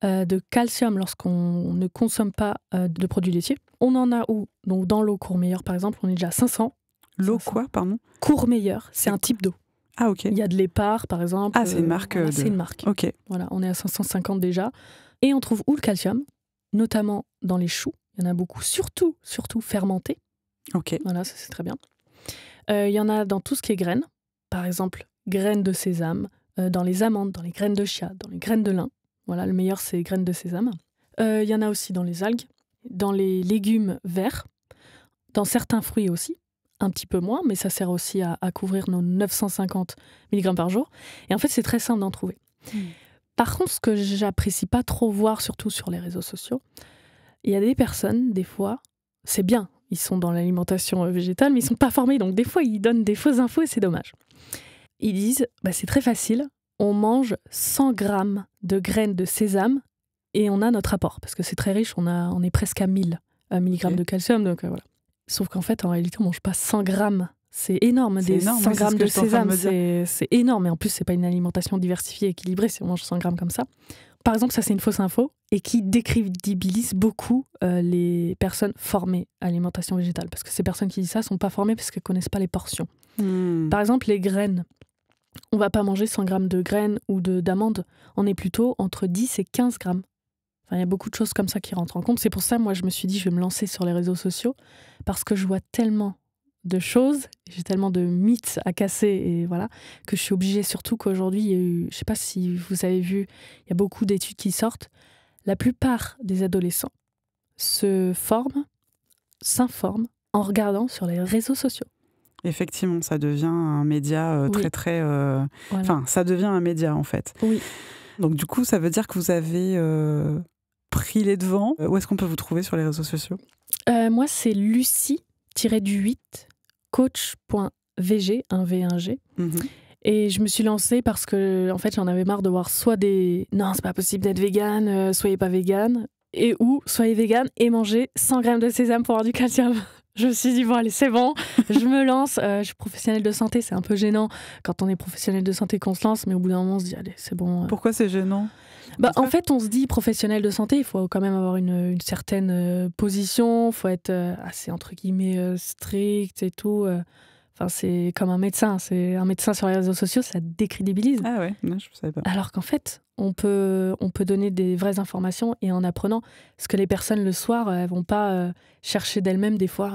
de calcium lorsqu'on ne consomme pas de produits laitiers, on en a où ? Donc dans l'eau Courmayeur, par exemple, on est déjà à 500. L'eau quoi, pardon ? Courmayeur, c'est un type d'eau. Ah, ok. Il y a de l'Épar, par exemple. Ah, c'est une marque. Voilà, c'est une marque. Ok. Voilà, on est à 550 déjà. Et on trouve où le calcium ? Notamment dans les choux. Il y en a beaucoup, surtout fermentés. Ok. Voilà, ça c'est très bien. Il y en a dans tout ce qui est graines. Par exemple, graines de sésame, dans les amandes, dans les graines de chia, dans les graines de lin. Voilà, le meilleur, c'est les graines de sésame. Il y en a aussi dans les algues, dans les légumes verts, dans certains fruits aussi. Un petit peu moins, mais ça sert aussi à couvrir nos 950 mg par jour. Et en fait, c'est très simple d'en trouver. Par contre, ce que j'apprécie pas trop voir, surtout sur les réseaux sociaux, il y a des personnes, des fois, c'est bien, ils sont dans l'alimentation végétale, mais ils ne sont pas formés. Donc des fois, ils donnent des fausses infos et c'est dommage. Ils disent, c'est très facile, on mange 100 grammes de graines de sésame et on a notre apport. Parce que c'est très riche, on est presque à 1000 milligrammes de calcium. Donc voilà. Sauf qu'en fait, en réalité, on ne mange pas 100 grammes. C'est énorme, c'est énorme, 100 grammes de sésame, c'est énorme. Et en plus, ce n'est pas une alimentation diversifiée, équilibrée, si on mange 100 grammes comme ça. Par exemple, ça c'est une fausse info et qui décrédibilise beaucoup les personnes formées à l'alimentation végétale. Parce que ces personnes qui disent ça ne sont pas formées parce qu'elles ne connaissent pas les portions. Par exemple, les graines. On ne va pas manger 100 grammes de graines ou d'amandes. On est plutôt entre 10 et 15 grammes. Enfin, il y a beaucoup de choses comme ça qui rentrent en compte. C'est pour ça, moi, je me suis dit, je vais me lancer sur les réseaux sociaux parce que je vois tellement de choses, j'ai tellement de mythes à casser et voilà, que je suis obligée, surtout qu'aujourd'hui, il y a eu, je ne sais pas si vous avez vu, il y a beaucoup d'études qui sortent. La plupart des adolescents s'informent en regardant sur les réseaux sociaux. Effectivement, ça devient un média très... Voilà. Enfin, ça devient un média, en fait. Oui. Donc, du coup, ça veut dire que vous avez pris les devants. Où est-ce qu'on peut vous trouver sur les réseaux sociaux ? Moi, c'est Lucie-du-8 coach.vg, un V, un G. Et je me suis lancée parce que, en fait, j'en avais marre de voir soit des « non, c'est pas possible d'être végane, soyez pas végane », et ou « soyez végane et mangez 100 grammes de sésame pour avoir du calcium ». Je me suis dit, bon, allez, c'est bon, je me lance. Je suis professionnelle de santé, c'est un peu gênant quand on est professionnel de santé qu'on se lance, mais au bout d'un moment, on se dit, allez, c'est bon. Pourquoi c'est gênant ? En fait, on se dit professionnel de santé, il faut quand même avoir une certaine position, il faut être assez, entre guillemets, strict et tout. Enfin, c'est comme un médecin. C'est un médecin sur les réseaux sociaux, ça décrédibilise. Ah ouais, non, je ne savais pas. Alors qu'en fait, on peut donner des vraies informations et en apprenant. Parce que les personnes, le soir, elles ne vont pas chercher d'elles-mêmes des fois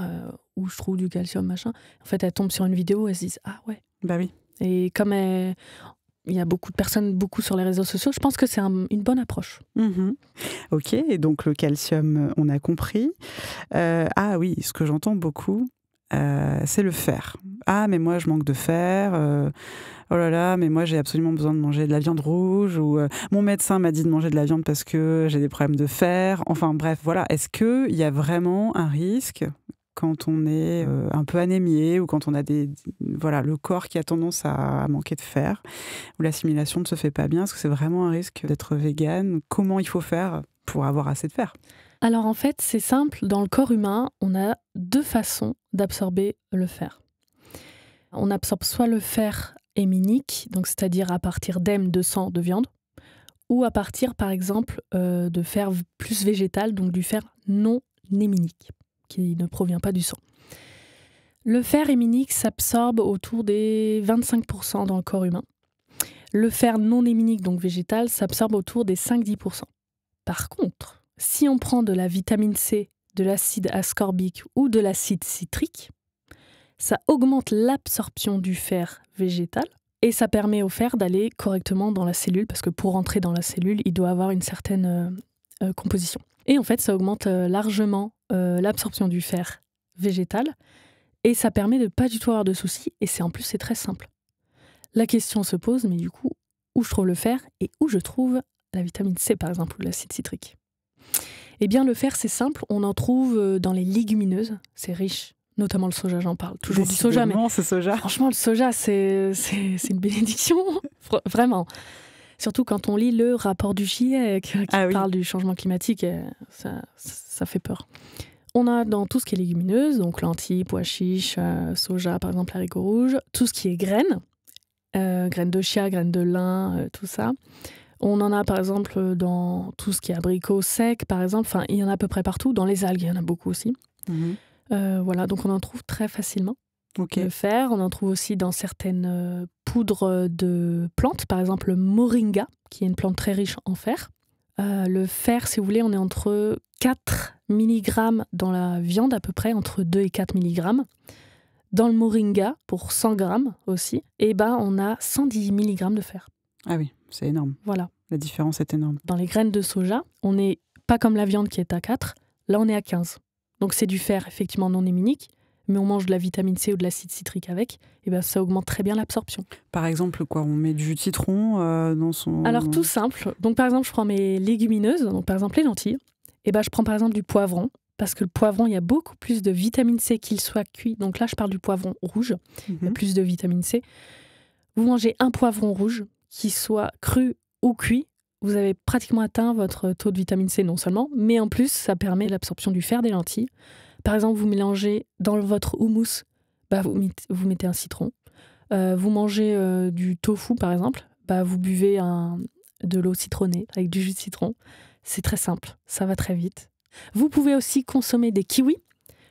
où je trouve du calcium, machin. En fait, elles tombent sur une vidéo, elles se disent « Ah ouais ». Bah oui. Et comme il y a beaucoup de personnes, beaucoup sur les réseaux sociaux, je pense que c'est une bonne approche. Ok, et donc le calcium, on a compris. Ah oui, ce que j'entends beaucoup, c'est le fer. Ah, mais moi, je manque de fer. Oh là là, mais moi, j'ai absolument besoin de manger de la viande rouge. Ou mon médecin m'a dit de manger de la viande parce que j'ai des problèmes de fer. Enfin bref, voilà. Est-ce qu'il y a vraiment un risque quand on est un peu anémié ou quand on a le corps qui a tendance à manquer de fer, où l'assimilation ne se fait pas bien? Est-ce que c'est vraiment un risque d'être végane? Comment il faut faire pour avoir assez de fer? Alors en fait, c'est simple. Dans le corps humain, on a 2 façons d'absorber le fer. On absorbe soit le fer héminique, donc c'est-à-dire à partir d'hème, de sang, de viande, ou à partir, par exemple, de fer plus végétal, donc du fer non héminique, qui ne provient pas du sang. Le fer héminique s'absorbe autour des 25% dans le corps humain. Le fer non héminique, donc végétal, s'absorbe autour des 5-10%. Par contre, si on prend de la vitamine C, de l'acide ascorbique ou de l'acide citrique, ça augmente l'absorption du fer végétal et ça permet au fer d'aller correctement dans la cellule, parce que pour entrer dans la cellule, il doit avoir une certaine composition. Et en fait, ça augmente largement l'absorption du fer végétal et ça permet de pas du tout avoir de soucis et en plus, c'est très simple. La question se pose, mais du coup, où je trouve le fer et où je trouve la vitamine C, par exemple, ou l'acide citrique? Eh bien, le fer, c'est simple, on en trouve dans les légumineuses, c'est riche. Notamment le soja, j'en parle toujours du soja. Mais ce soja. Franchement, le soja, c'est une bénédiction, vraiment. Surtout quand on lit le rapport du GIEC qui parle du changement climatique, ça fait peur. On a dans tout ce qui est légumineuse, donc lentilles, pois chiches, soja, par exemple, haricots rouges, tout ce qui est graines, graines de chia, graines de lin, tout ça. On en a par exemple dans tout ce qui est abricots secs, par exemple. Enfin, il y en a à peu près partout. Dans les algues, il y en a beaucoup aussi. Voilà, donc on en trouve très facilement. Le fer, on en trouve aussi dans certaines poudres de plantes, par exemple le moringa, qui est une plante très riche en fer. Le fer, si vous voulez, on est entre 4 mg dans la viande, à peu près, entre 2 et 4 mg. Dans le moringa, pour 100 g aussi, on a 110 mg de fer. Ah oui, c'est énorme. Voilà. La différence est énorme. Dans les graines de soja, on n'est pas comme la viande qui est à 4, là on est à 15. Donc c'est du fer effectivement non héminique, mais on mange de la vitamine C ou de l'acide citrique avec, et ça augmente très bien l'absorption. Par exemple, quoi, on met du jus de citron dans son... Alors tout simple, donc par exemple je prends mes légumineuses, donc par exemple les lentilles, je prends par exemple du poivron, parce que le poivron, il y a beaucoup plus de vitamine C qu'il soit cuit. Donc là, je parle du poivron rouge, il y a plus de vitamine C. Vous mangez un poivron rouge, qu'il soit cru ou cuit, vous avez pratiquement atteint votre taux de vitamine C non seulement, mais en plus, ça permet l'absorption du fer des lentilles. Par exemple, vous mélangez dans votre houmous, vous mettez un citron. Vous mangez du tofu, par exemple, vous buvez de l'eau citronnée avec du jus de citron. C'est très simple, ça va très vite. Vous pouvez aussi consommer des kiwis.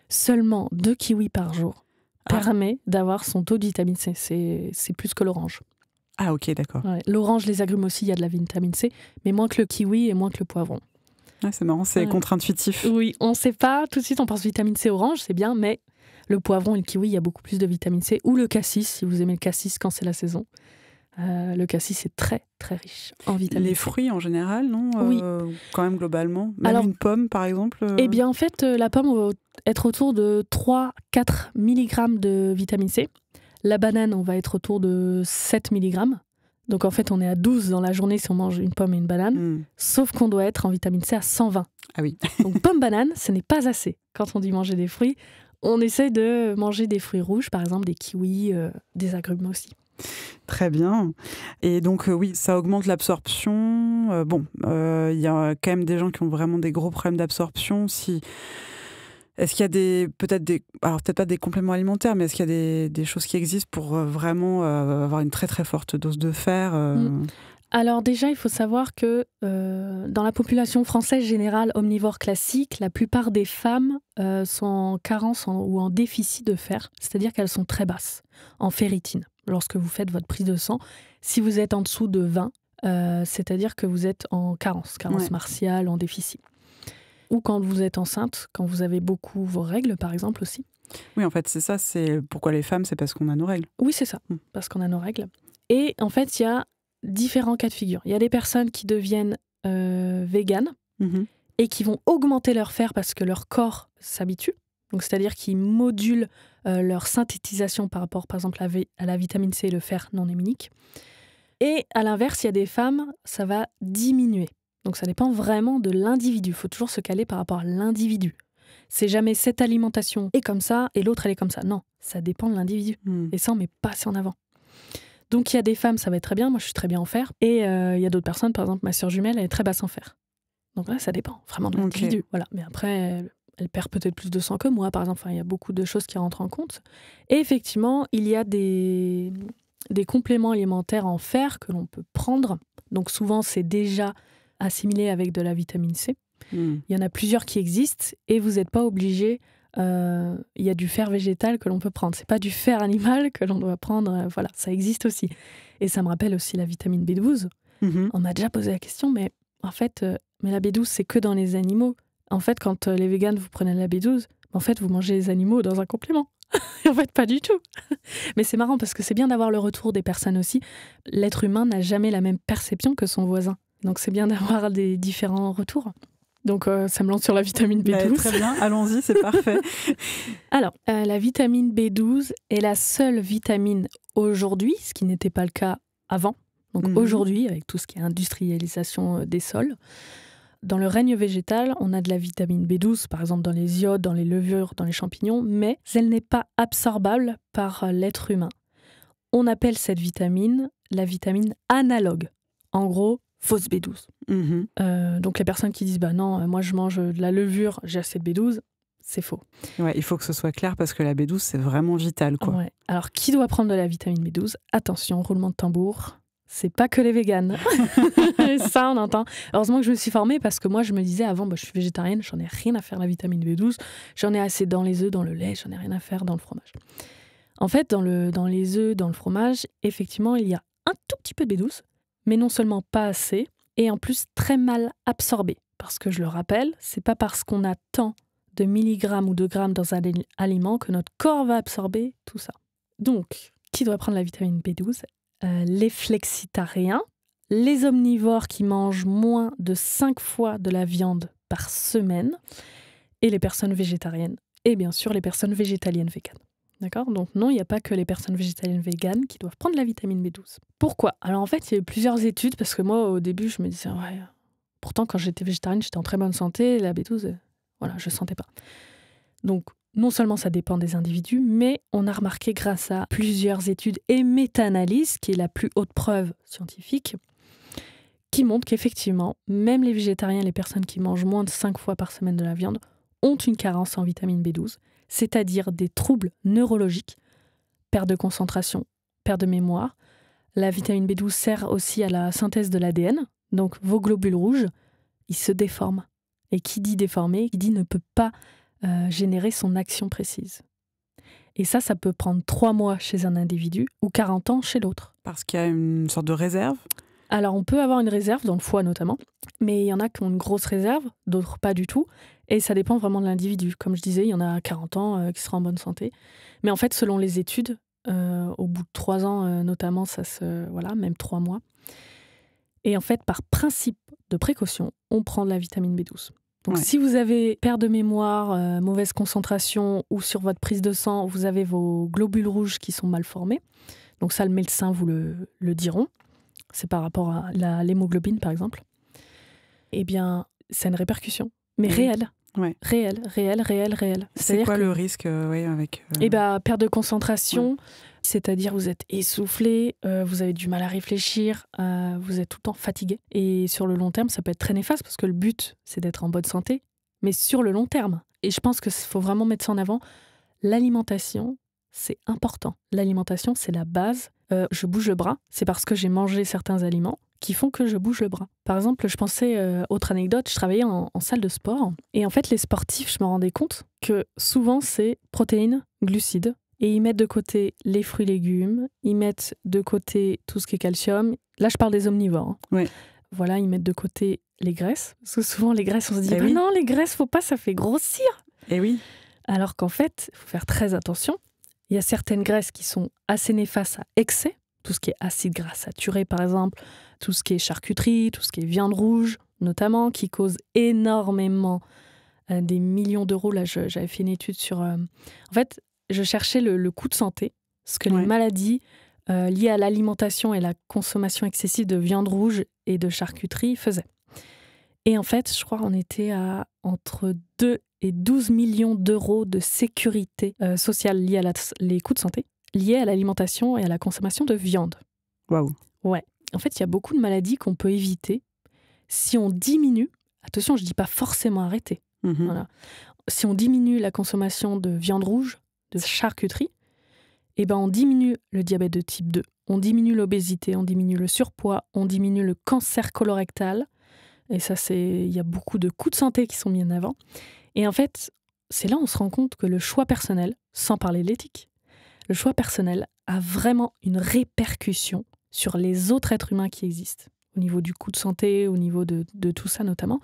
Seulement 2 kiwis par jour permet d'avoir son taux de vitamine C. C'est plus que l'orange. Ah ok, d'accord. Ouais. L'orange, les agrumes aussi, il y a de la vitamine C, mais moins que le kiwi et moins que le poivron. Ah, c'est marrant, c'est contre-intuitif. Oui, on ne sait pas, tout de suite on pense vitamine C orange, c'est bien, mais le poivron et le kiwi, il y a beaucoup plus de vitamine C. Ou le cassis, si vous aimez le cassis quand c'est la saison. Le cassis est très très riche en vitamine C. Les fruits en général, non? Oui. Quand même globalement. Même une pomme par exemple. Eh bien en fait, la pomme va être autour de 3-4 mg de vitamine C. La banane, on va être autour de 7 mg. Donc en fait, on est à 12 dans la journée si on mange une pomme et une banane. Sauf qu'on doit être en vitamine C à 120. Ah oui. Donc pomme-banane, ce n'est pas assez. Quand on dit manger des fruits, on essaie de manger des fruits rouges, par exemple des kiwis, des agrumes aussi. Très bien. Et donc oui, ça augmente l'absorption. Il y a quand même des gens qui ont vraiment des gros problèmes d'absorption. Est-ce qu'il y a peut-être pas des compléments alimentaires, mais est-ce qu'il y a des choses qui existent pour vraiment avoir une très très forte dose de fer Alors déjà, il faut savoir que dans la population française générale omnivore classique, la plupart des femmes sont en carence ou en déficit de fer, c'est-à-dire qu'elles sont très basses en ferritine. Lorsque vous faites votre prise de sang, si vous êtes en dessous de 20, c'est-à-dire que vous êtes en carence martiale, en déficit. Ou quand vous êtes enceinte, quand vous avez beaucoup vos règles, par exemple, aussi. Oui, en fait, c'est ça. C'est pourquoi les femmes, c'est parce qu'on a nos règles. Oui, c'est ça, parce qu'on a nos règles. Et en fait, il y a différents cas de figure. Il y a des personnes qui deviennent véganes et qui vont augmenter leur fer parce que leur corps s'habitue. Donc, c'est-à-dire qu'ils modulent leur synthétisation par rapport, par exemple, à la vitamine C et le fer non héminique. Et à l'inverse, il y a des femmes, ça va diminuer. Donc, ça dépend vraiment de l'individu. Il faut toujours se caler par rapport à l'individu. C'est jamais cette alimentation est comme ça et l'autre, elle est comme ça. Non, ça dépend de l'individu. Et ça, on ne met pas assez en avant. Donc, il y a des femmes, ça va être très bien. Moi, je suis très bien en fer. Et il y a d'autres personnes, par exemple, ma sœur jumelle, elle est très basse en fer. Donc là, ça dépend vraiment de l'individu. Voilà. Mais après, elle perd peut-être plus de sang que moi, par exemple. Enfin, il y a beaucoup de choses qui rentrent en compte. Et effectivement, il y a des compléments alimentaires en fer que l'on peut prendre. Donc souvent, c'est déjà assimilé avec de la vitamine C. Il y en a plusieurs qui existent et vous n'êtes pas obligé. Il y a du fer végétal que l'on peut prendre. C'est pas du fer animal que l'on doit prendre. Voilà, ça existe aussi. Et ça me rappelle aussi la vitamine B12. On m'a déjà posé la question, mais en fait, mais la B12, c'est que dans les animaux. En fait, quand les véganes, vous prenez la B12, en fait, vous mangez les animaux dans un complément. En fait, pas du tout. Mais c'est marrant parce que c'est bien d'avoir le retour des personnes aussi. L'être humain n'a jamais la même perception que son voisin. Donc, c'est bien d'avoir des différents retours. Donc, ça me lance sur la vitamine B12. Très bien, allons-y, c'est parfait. Alors, la vitamine B12 est la seule vitamine aujourd'hui, ce qui n'était pas le cas avant. Donc, aujourd'hui, avec tout ce qui est industrialisation des sols, dans le règne végétal, on a de la vitamine B12, par exemple dans les iodes, dans les levures, dans les champignons, mais elle n'est pas absorbable par l'être humain. On appelle cette vitamine la vitamine analogue. En gros, fausse B12. Donc les personnes qui disent « non, moi je mange de la levure, j'ai assez de B12 », c'est faux. Ouais, il faut que ce soit clair parce que la B12, c'est vraiment vital, quoi. Ouais. Alors, qui doit prendre de la vitamine B12 ? Attention, roulement de tambour. C'est pas que les véganes. Ça, on entend. Heureusement que je me suis formée parce que moi, je me disais avant, je suis végétarienne, j'en ai rien à faire de la vitamine B12. J'en ai assez dans les œufs, dans le lait, j'en ai rien à faire dans le fromage. En fait, dans les œufs, dans le fromage, effectivement, il y a un tout petit peu de B12, mais non seulement pas assez, et en plus très mal absorbé. Parce que je le rappelle, c'est pas parce qu'on a tant de milligrammes ou de grammes dans un aliment que notre corps va absorber tout ça. Donc, qui doit prendre la vitamine B12 ? Les flexitariens, les omnivores qui mangent moins de 5 fois de la viande par semaine, et les personnes végétariennes, et bien sûr les personnes végétaliennes véganes. D'accord ? Donc non, il n'y a pas que les personnes végétaliennes véganes qui doivent prendre la vitamine B12. Pourquoi ? Alors en fait, il y a eu plusieurs études, parce que moi au début je me disais, pourtant quand j'étais végétarienne, j'étais en très bonne santé, la B12, Voilà, je sentais pas. Donc, non seulement ça dépend des individus, mais on a remarqué grâce à plusieurs études et méta-analyses, qui est la plus haute preuve scientifique, qui montre qu'effectivement, même les végétariens, les personnes qui mangent moins de 5 fois par semaine de la viande, ont une carence en vitamine B12, c'est-à-dire des troubles neurologiques, perte de concentration, perte de mémoire. La vitamine B12 sert aussi à la synthèse de l'ADN, donc vos globules rouges, ils se déforment. Et qui dit déformé, qui dit ne peut pas générer son action précise. Et ça peut prendre 3 mois chez un individu ou 40 ans chez l'autre. Parce qu'il y a une sorte de réserve ? Alors, on peut avoir une réserve, dans le foie notamment, mais il y en a qui ont une grosse réserve, d'autres pas du tout, et ça dépend vraiment de l'individu. Comme je disais, il y en a à 40 ans qui sera en bonne santé. Mais en fait, selon les études, au bout de 3 ans notamment, même 3 mois. Et en fait, par principe de précaution, on prend de la vitamine B12. Donc, si vous avez perte de mémoire, mauvaise concentration, ou sur votre prise de sang, vous avez vos globules rouges qui sont mal formés, donc ça, le médecin vous le diront. C'est par rapport à l'hémoglobine, par exemple, eh bien, c'est une répercussion, mais réelle. Ouais. Réelle. C'est quoi le risque avec perte de concentration, c'est-à-dire vous êtes essoufflé, vous avez du mal à réfléchir, vous êtes tout le temps fatigué. Et sur le long terme, ça peut être très néfaste, parce que le but, c'est d'être en bonne santé, mais sur le long terme. Et je pense qu'il faut vraiment mettre ça en avant. L'alimentation, c'est important. L'alimentation, c'est la base. Je bouge le bras, c'est parce que j'ai mangé certains aliments qui font que je bouge le bras. Par exemple, je pensais, autre anecdote, je travaillais en salle de sport. Et en fait, les sportifs, je me rendais compte que souvent, c'est protéines, glucides. Et ils mettent de côté les fruits et légumes, ils mettent de côté tout ce qui est calcium. Là, je parle des omnivores. Ouais. Voilà, ils mettent de côté les graisses. Parce que souvent, les graisses, on se dit, non, les graisses, faut pas, ça fait grossir. Et oui. Alors qu'en fait, il faut faire très attention. Il y a certaines graisses qui sont assez néfastes à excès, tout ce qui est acide gras saturé par exemple, tout ce qui est charcuterie, tout ce qui est viande rouge notamment, qui cause énormément des millions d'euros. Là, j'avais fait une étude sur... En fait, je cherchais le coût de santé, ce que les maladies liées à l'alimentation et la consommation excessive de viande rouge et de charcuterie faisaient. Et en fait, je crois qu'on était à entre 2 et 12 millions d'euros de sécurité sociale liée à les coûts de santé, liés à l'alimentation et à la consommation de viande. Waouh. Ouais. En fait, il y a beaucoup de maladies qu'on peut éviter si on diminue, attention, je ne dis pas forcément arrêter, voilà. Si on diminue la consommation de viande rouge, de charcuterie, eh ben on diminue le diabète de type 2, on diminue l'obésité, on diminue le surpoids, on diminue le cancer colorectal. Et ça, il y a beaucoup de coûts de santé qui sont mis en avant. Et en fait, c'est là où on se rend compte que le choix personnel, sans parler de l'éthique, le choix personnel a vraiment une répercussion sur les autres êtres humains qui existent, au niveau du coût de santé, au niveau de tout ça notamment.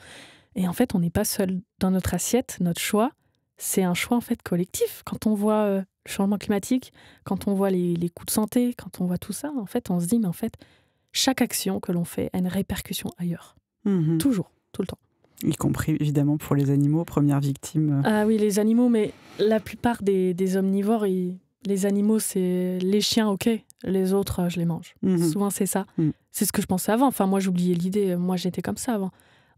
Et en fait, on n'est pas seul dans notre assiette, notre choix, c'est un choix en fait collectif. Quand on voit le changement climatique, quand on voit les coûts de santé, quand on voit tout ça, en fait, on se dit, mais en fait, chaque action que l'on fait a une répercussion ailleurs. Toujours, tout le temps. Y compris évidemment pour les animaux, première victime. Ah oui, les animaux, mais la plupart des omnivores, les animaux, c'est les chiens, ok, les autres, je les mange. Souvent, c'est ça. C'est ce que je pensais avant. Enfin, moi, j'oubliais l'idée. Moi, j'étais comme ça avant.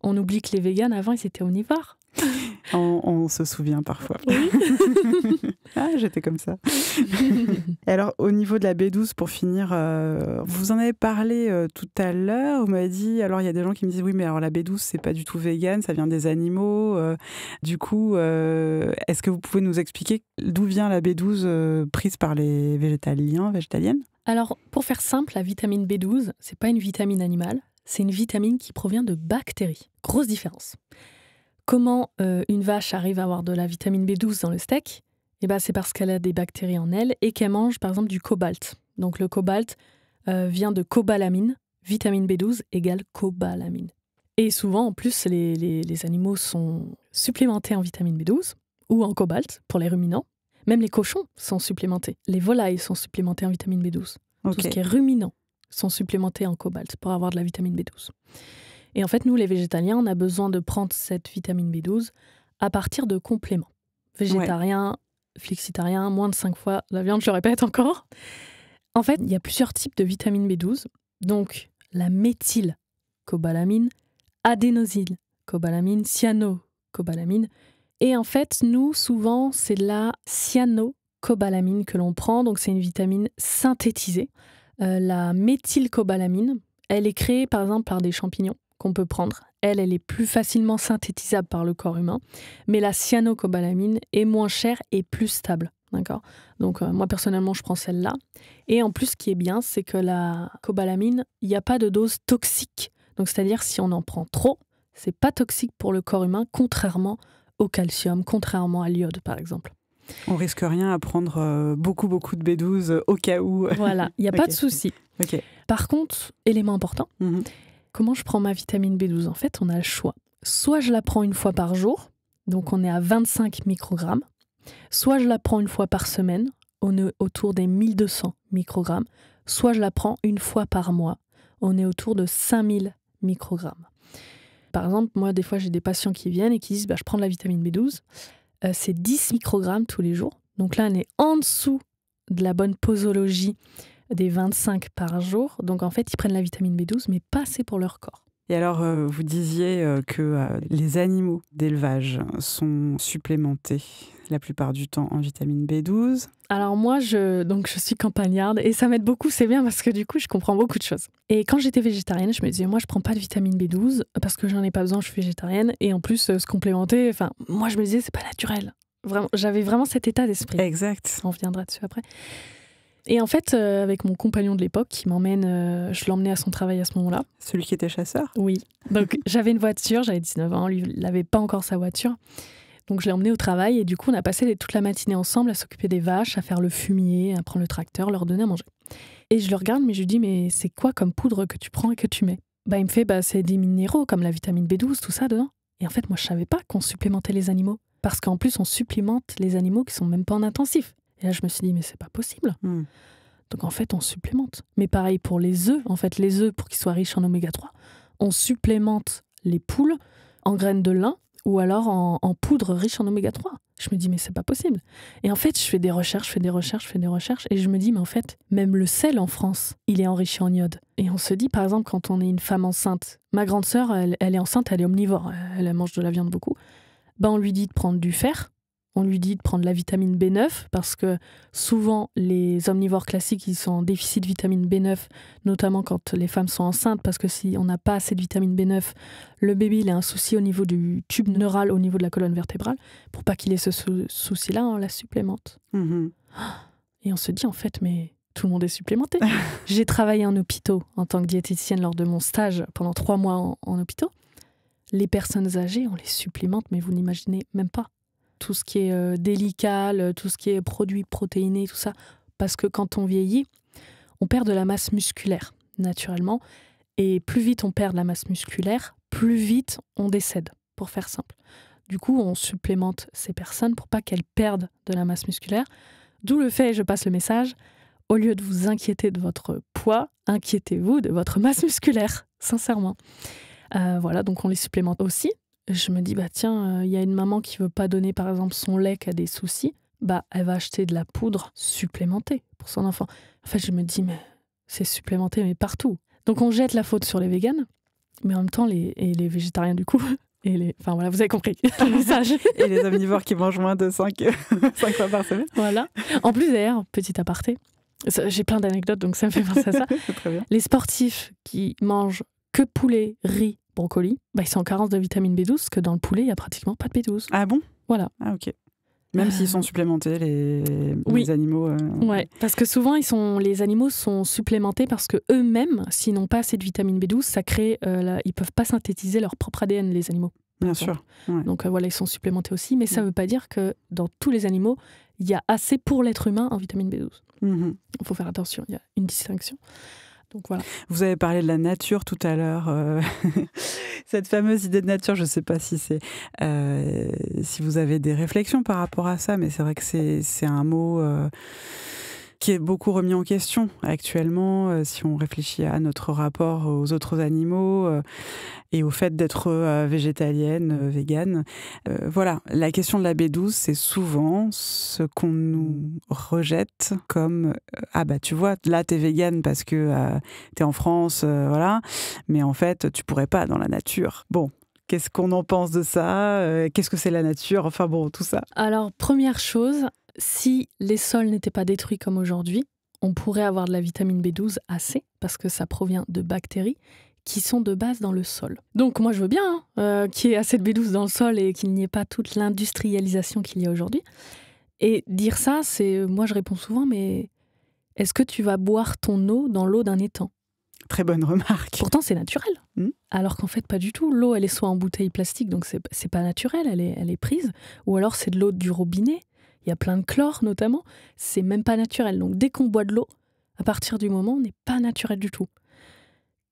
On oublie que les véganes, avant, ils étaient omnivores. On se souvient parfois. Oui. Ah, j'étais comme ça. Et alors, au niveau de la B12, pour finir, vous en avez parlé tout à l'heure. Vous m'avez dit, alors il y a des gens qui me disent, oui, mais alors la B12, c'est pas du tout vegan, ça vient des animaux. Du coup, est-ce que vous pouvez nous expliquer d'où vient la B12 prise par les végétaliennes ? Alors, pour faire simple, la vitamine B12, c'est pas une vitamine animale, c'est une vitamine qui provient de bactéries. Grosse différence. Comment une vache arrive à avoir de la vitamine B12 dans le steak ? Eh ben, c'est parce qu'elle a des bactéries en elle et qu'elle mange par exemple du cobalt. Donc le cobalt vient de cobalamine, vitamine B12 égale cobalamine. Et souvent en plus les animaux sont supplémentés en vitamine B12 ou en cobalt pour les ruminants. Même les cochons sont supplémentés. Les volailles sont supplémentées en vitamine B12. Okay. Tout ce qui est ruminant sont supplémentés en cobalt pour avoir de la vitamine B12. Et en fait, nous, les végétaliens, on a besoin de prendre cette vitamine B12 à partir de compléments. Végétarien, flexitarien, moins de 5 fois la viande, je le répète encore. En fait, il y a plusieurs types de vitamine B12. Donc, la méthylcobalamine, adénosylcobalamine, cyanocobalamine Et en fait, nous, souvent, c'est de la cyanocobalaminine que l'on prend. Donc, c'est une vitamine synthétisée. La méthylcobalamine, elle est créée, par exemple, par des champignons qu'on peut prendre. Elle est plus facilement synthétisable par le corps humain. Mais la cyanocobalaminine est moins chère et plus stable. D'accord ? Donc, moi, personnellement, je prends celle-là. Et en plus, ce qui est bien, c'est que la cobalamine, il n'y a pas de dose toxique. Donc, c'est-à-dire, si on en prend trop, c'est pas toxique pour le corps humain, contrairement au calcium, contrairement à l'iode, par exemple. On risque rien à prendre beaucoup de B12 au cas où. Voilà, il n'y a pas de souci. Okay. Par contre, élément important, comment je prends ma vitamine B12 ? En fait, on a le choix. Soit je la prends une fois par jour, donc on est à 25 microgrammes, soit je la prends une fois par semaine, on est autour des 1200 microgrammes, soit je la prends une fois par mois, on est autour de 5000 microgrammes. Par exemple, moi, des fois, j'ai des patients qui viennent et qui disent je prends de la vitamine B12, c'est 10 microgrammes tous les jours. Donc là, on est en dessous de la bonne posologie des 25 par jour. Donc en fait, ils prennent la vitamine B12, mais pas assez pour leur corps. Et alors, vous disiez que les animaux d'élevage sont supplémentés la plupart du temps en vitamine B12. Alors moi, je suis campagnarde et ça m'aide beaucoup, c'est bien parce que du coup, je comprends beaucoup de choses. Et quand j'étais végétarienne, je me disais, moi, je prends pas de vitamine B12 parce que j'en ai pas besoin, je suis végétarienne. Et en plus, se complémenter, moi, je me disais, c'est pas naturel. Vraiment, j'avais vraiment cet état d'esprit. Exact. On reviendra dessus après. Et en fait, avec mon compagnon de l'époque qui m'emmène, je l'emmenais à son travail à ce moment-là. Celui qui était chasseur ? Oui. Donc j'avais une voiture, j'avais 19 ans, lui, il n'avait pas encore sa voiture. Donc je l'ai emmené au travail et du coup, on a passé toute la matinée ensemble à s'occuper des vaches, à faire le fumier, à prendre le tracteur, leur donner à manger. Et je le regarde, mais je lui dis, mais c'est quoi comme poudre que tu prends et que tu mets ? Il me fait, c'est des minéraux comme la vitamine B12, tout ça dedans. Et en fait, moi, je savais pas qu'on supplémentait les animaux. Parce qu'en plus, on supplémente les animaux qui sont même pas en intensif. Et là, je me suis dit, mais c'est pas possible. Donc en fait, on supplémente. Mais pareil pour les œufs. En fait, les œufs, pour qu'ils soient riches en oméga 3, on supplémente les poules en graines de lin ou alors en poudre riche en oméga 3. Je me dis, mais c'est pas possible. Et en fait, je fais des recherches, et je me dis, mais en fait, même le sel en France, il est enrichi en iode. Et on se dit, par exemple, quand on est une femme enceinte, ma grande sœur, elle est enceinte, elle est omnivore, elle mange de la viande beaucoup, on lui dit de prendre du fer, on lui dit de prendre la vitamine B9, parce que souvent, les omnivores classiques, ils sont en déficit de vitamine B9, notamment quand les femmes sont enceintes, parce que si on n'a pas assez de vitamine B9, le bébé, il a un souci au niveau du tube neural, au niveau de la colonne vertébrale. Pour pas qu'il ait ce souci-là, on la supplémente. Et on se dit, en fait, mais tout le monde est supplémenté. J'ai travaillé en hôpital en tant que diététicienne lors de mon stage pendant 3 mois en hôpital. Les personnes âgées, on les supplémente, mais vous n'imaginez même pas. Tout ce qui est délicat, tout ce qui est produits protéinés, tout ça. Parce que quand on vieillit, on perd de la masse musculaire, naturellement. Et plus vite on perd de la masse musculaire, plus vite on décède, pour faire simple. Du coup, on supplémente ces personnes pour pas qu'elles perdent de la masse musculaire. D'où le fait, je passe le message, au lieu de vous inquiéter de votre poids, inquiétez-vous de votre masse musculaire, sincèrement. Voilà, donc on les supplémente aussi. Je me dis, tiens, y a une maman qui veut pas donner, par exemple, son lait qui a des soucis, elle va acheter de la poudre supplémentée pour son enfant. En fait, je me dis, mais c'est supplémenté, mais partout. Donc on jette la faute sur les véganes, mais en même temps, les végétariens, du coup, enfin voilà, vous avez compris le message. Et les omnivores qui mangent moins de 5 fois par semaine. Voilà. En plus, d'ailleurs, petit aparté, j'ai plein d'anecdotes, donc ça me fait penser à ça. Très bien. Les sportifs qui mangent que poulet, riz, brocoli, ils sont en carence de vitamine B12, parce que dans le poulet, il n'y a pratiquement pas de B12. Ah bon ? Voilà. Ah ok. Même s'ils sont supplémentés, les animaux... Ouais, parce que souvent, les animaux sont supplémentés parce qu'eux-mêmes, s'ils n'ont pas assez de vitamine B12, ça crée... ils ne peuvent pas synthétiser leur propre ADN, les animaux. Bien sûr. Ouais. Donc voilà, ils sont supplémentés aussi, mais ça ne veut pas dire que dans tous les animaux, il y a assez pour l'être humain en vitamine B12. Il faut faire attention, il y a une distinction. Donc voilà. Vous avez parlé de la nature tout à l'heure. Cette fameuse idée de nature, je ne sais pas si vous avez des réflexions par rapport à ça, mais c'est vrai que c'est un mot qui est beaucoup remis en question actuellement, si on réfléchit à notre rapport aux autres animaux et au fait d'être végétalienne, végane. Voilà, la question de la B12, c'est souvent ce qu'on nous rejette comme tu vois, là t'es végane parce que t'es en France, voilà, mais en fait tu pourrais pas dans la nature. Bon. Qu'est-ce qu'on en pense de ça? Qu'est-ce que c'est la nature? Enfin bon, tout ça. Alors, première chose, si les sols n'étaient pas détruits comme aujourd'hui, on pourrait avoir de la vitamine B12 assez, parce que ça provient de bactéries qui sont de base dans le sol. Donc moi je veux bien qu'il y ait assez de B12 dans le sol et qu'il n'y ait pas toute l'industrialisation qu'il y a aujourd'hui. Et dire ça, moi je réponds souvent, mais est-ce que tu vas boire ton eau dans l'eau d'un étang? Très bonne remarque. Pourtant c'est naturel. Alors qu'en fait pas du tout. L'eau elle est soit en bouteille plastique, donc c'est pas naturel, elle est prise, ou alors c'est de l'eau du robinet. Il y a plein de chlore notamment, c'est même pas naturel. Donc dès qu'on boit de l'eau, à partir du moment, on n'est pas naturel du tout.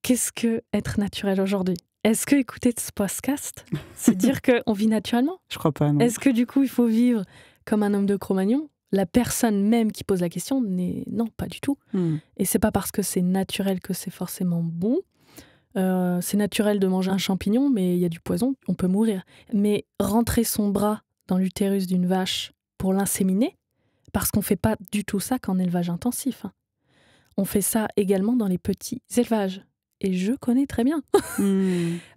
Qu'est-ce que être naturel aujourd'hui? Est-ce que écouter ce podcast, c'est dire qu'on vit naturellement? Je crois pas, non. Est-ce que du coup, il faut vivre comme un homme de Cro-Magnon? La personne même qui pose la question, non, pas du tout. Et c'est pas parce que c'est naturel que c'est forcément bon. C'est naturel de manger un champignon, mais il y a du poison, on peut mourir. Mais rentrer son bras dans l'utérus d'une vache pour l'inséminer, parce qu'on fait pas du tout ça qu'en élevage intensif. On fait ça également dans les petits élevages. Et je connais très bien.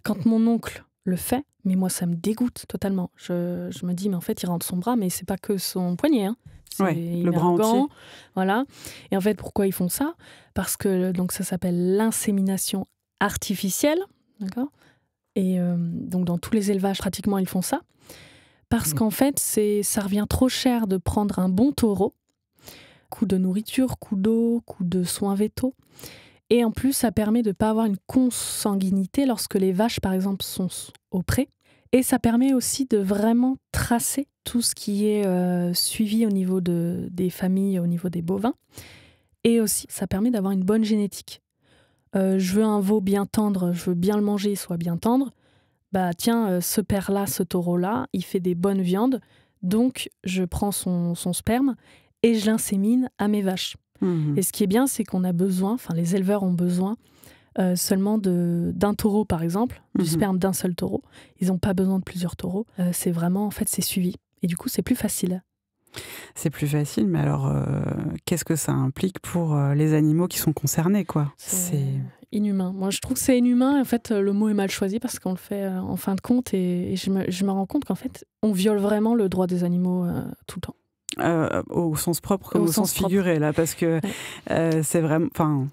Quand mon oncle le fait, mais moi ça me dégoûte totalement. Je me dis, mais en fait il rentre son bras, mais c'est pas que son poignet. Le bras entier. Voilà. Et en fait pourquoi ils font ça? Parce que donc, ça s'appelle l'insémination artificielle. D'accord. Et donc dans tous les élevages pratiquement ils font ça. Parce qu'en fait ça revient trop cher de prendre un bon taureau. Coût de nourriture, coût d'eau, coût de soins vétaux. Et en plus, ça permet de ne pas avoir une consanguinité lorsque les vaches, par exemple, sont au pré. Et ça permet aussi de vraiment tracer tout ce qui est suivi au niveau des familles, au niveau des bovins. Et aussi, ça permet d'avoir une bonne génétique. Je veux un veau bien tendre, je veux bien le manger, il soit bien tendre. Bah tiens, ce père-là, ce taureau-là, il fait des bonnes viandes. Donc, je prends son sperme et je l'insémine à mes vaches. Et ce qui est bien, c'est qu'on a besoin, enfin les éleveurs ont besoin seulement d'un taureau, par exemple, du sperme d'un seul taureau. Ils n'ont pas besoin de plusieurs taureaux. C'est vraiment, en fait, c'est suivi. Et du coup, c'est plus facile. C'est plus facile, mais alors, qu'est-ce que ça implique pour les animaux qui sont concernés, quoi? C'est inhumain. Moi, je trouve que c'est inhumain. En fait, le mot est mal choisi parce qu'on le fait en fin de compte. Et je me rends compte qu'en fait, on viole vraiment le droit des animaux tout le temps. Au sens propre comme au sens figuré, là, parce que c'est vraiment... Enfin,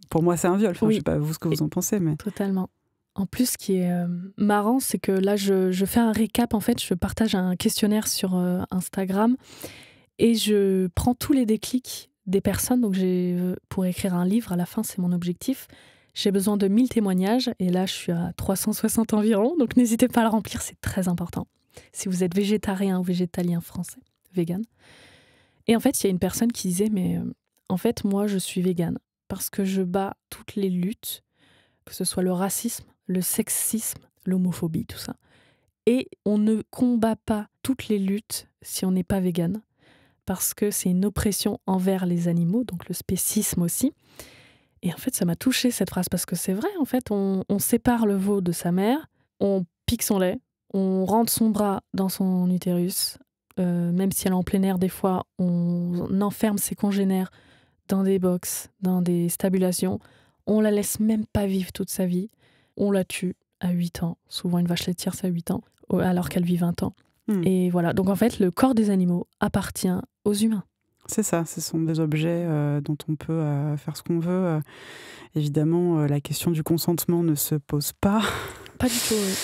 pour moi, c'est un viol. Enfin, oui. Je ne sais pas vous ce que vous en pensez, mais... Totalement. En plus, ce qui est marrant, c'est que là, je fais un récap. En fait, je partage un questionnaire sur Instagram et je prends tous les déclics des personnes. Donc, pour écrire un livre, à la fin, c'est mon objectif. J'ai besoin de 1000 témoignages et là, je suis à 360 environ. Donc, n'hésitez pas à le remplir, c'est très important. Si vous êtes végétarien ou végétalien français, vegan. Et en fait, il y a une personne qui disait, mais en fait, moi, je suis végane parce que je bats toutes les luttes, que ce soit le racisme, le sexisme, l'homophobie, tout ça. Et on ne combat pas toutes les luttes si on n'est pas végane, parce que c'est une oppression envers les animaux, donc le spécisme aussi. Et en fait, ça m'a touchée cette phrase, parce que c'est vrai, en fait, on sépare le veau de sa mère, on pique son lait, on rentre son bras dans son utérus, même si elle est en plein air, des fois, on enferme ses congénères dans des box, dans des stabulations. On la laisse même pas vivre toute sa vie. On la tue à 8 ans. Souvent, une vache laitière, c'est à 8 ans, alors qu'elle vit 20 ans. Et voilà. Donc, en fait, le corps des animaux appartient aux humains. C'est ça, ce sont des objets dont on peut faire ce qu'on veut. Évidemment, la question du consentement ne se pose pas. Pas du tout, oui.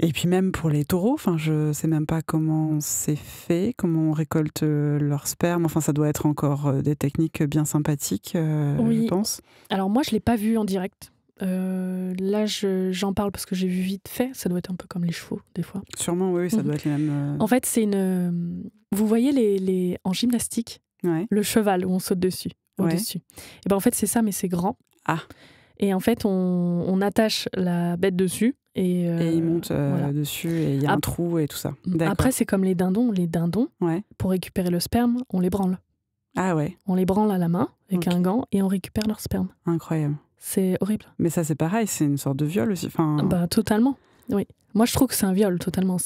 Et puis même pour les taureaux, je ne sais même pas comment c'est fait, comment on récolte leur sperme. Enfin, ça doit être encore des techniques bien sympathiques, oui. Je pense. Alors moi, je ne l'ai pas vu en direct. Là, j'en parle parce que j'ai vu vite fait. Ça doit être un peu comme les chevaux, des fois. Sûrement, oui, ça doit être les mêmes... En fait, c'est une... Vous voyez en gymnastique, ouais. Le cheval où on saute dessus, au-dessus. Et ben, en fait, c'est ça, mais c'est grand. Ah. Et en fait, on attache la bête dessus. Et il monte dessus et il y a un trou et tout ça. D'accord. Après, c'est comme les dindons. Les dindons, ouais. Pour récupérer le sperme, on les branle. Ah ouais. On les branle à la main avec un gant et on récupère leur sperme. Incroyable. C'est horrible. Mais ça, c'est pareil, c'est une sorte de viol aussi. Bah, totalement, oui. Moi, je trouve que c'est un viol, totalement.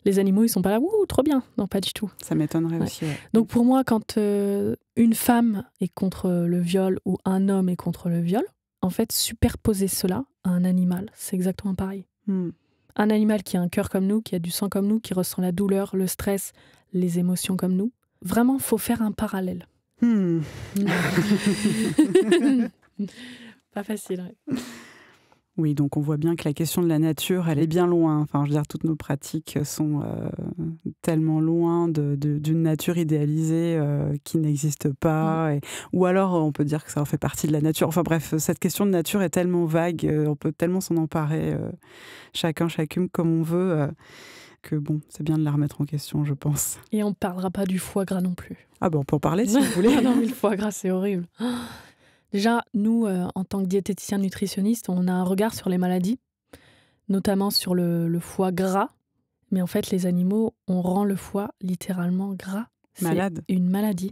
Les animaux, ils sont pas là, ouh, trop bien. Non, pas du tout. Ça m'étonnerait aussi, ouais. Donc pour moi, quand une femme est contre le viol ou un homme est contre le viol, en fait, superposer cela à un animal. C'est exactement pareil. Un animal qui a un cœur comme nous, qui a du sang comme nous, qui ressent la douleur, le stress, les émotions comme nous. Vraiment, il faut faire un parallèle. Pas facile, ouais. Oui, donc on voit bien que la question de la nature, elle est bien loin. Enfin, je veux dire, toutes nos pratiques sont tellement loin d'une nature idéalisée qui n'existe pas. Ou alors, on peut dire que ça en fait partie de la nature. Enfin bref, cette question de nature est tellement vague, on peut tellement s'en emparer chacune comme on veut, que bon, c'est bien de la remettre en question, je pense. Et on ne parlera pas du foie gras non plus. Ah ben, on peut en parler si vous voulez. Non, mais le foie gras, c'est horrible. Déjà, nous, en tant que diététicien nutritionniste, on a un regard sur les maladies, notamment sur le foie gras. Mais en fait, les animaux, on rend le foie littéralement gras. Malade. C'est une maladie.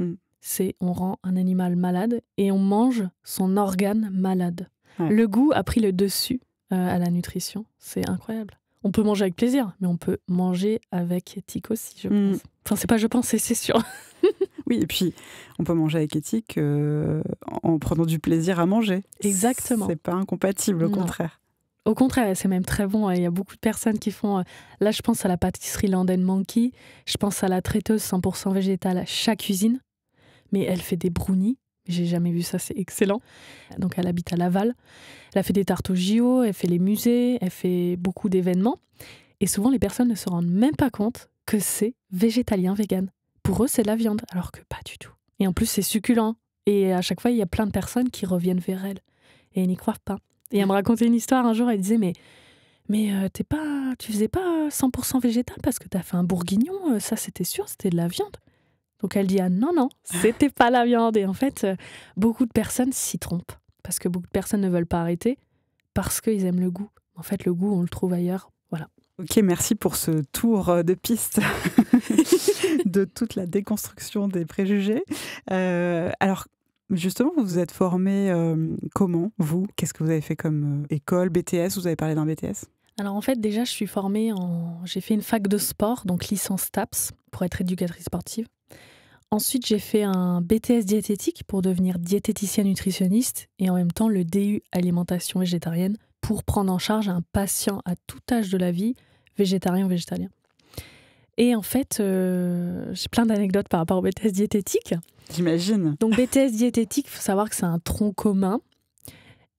On rend un animal malade et on mange son organe malade. Ouais. Le goût a pris le dessus à la nutrition. C'est incroyable. On peut manger avec plaisir, mais on peut manger avec éthique aussi, je pense. Enfin, c'est pas je pense, c'est sûr. Oui, et puis on peut manger avec éthique en prenant du plaisir à manger. Exactement. C'est pas incompatible, au contraire. Au contraire, c'est même très bon. Il y a beaucoup de personnes qui font... Là, je pense à la pâtisserie Land & Monkey. Je pense à la traiteuse 100% végétale à Chat Cuisine. Mais elle fait des brownies. J'ai jamais vu ça, c'est excellent. Donc, elle habite à Laval. Elle a fait des tartes au JO, elle fait les musées, elle fait beaucoup d'événements. Et souvent, les personnes ne se rendent même pas compte que c'est végétalien, vegan. Pour eux, c'est de la viande, alors que pas du tout. Et en plus, c'est succulent. Et à chaque fois, il y a plein de personnes qui reviennent vers elle. Et elles n'y croient pas. Et elle me racontait une histoire un jour, elle disait mais tu faisais pas 100% végétal parce que t'as fait un bourguignon, ça c'était sûr, c'était de la viande. Donc elle dit non, c'était pas la viande. Et en fait, beaucoup de personnes s'y trompent. Parce que beaucoup de personnes ne veulent pas arrêter parce qu'ils aiment le goût. En fait, le goût, on le trouve ailleurs. Voilà. Ok, merci pour ce tour de piste de toute la déconstruction des préjugés. Alors, justement, vous vous êtes formé comment, vous ? Qu'est-ce que vous avez fait comme école, BTS ? Vous avez parlé d'un BTS ? Alors en fait, déjà, je suis formée j'ai fait une fac de sport, donc licence TAPS, pour être éducatrice sportive. Ensuite, j'ai fait un BTS diététique pour devenir diététicienne nutritionniste et en même temps le DU alimentation végétarienne pour prendre en charge un patient à tout âge de la vie, végétarien ou végétalien. Et en fait, j'ai plein d'anecdotes par rapport au BTS diététique. J'imagine. Donc BTS diététique, il faut savoir que c'est un tronc commun.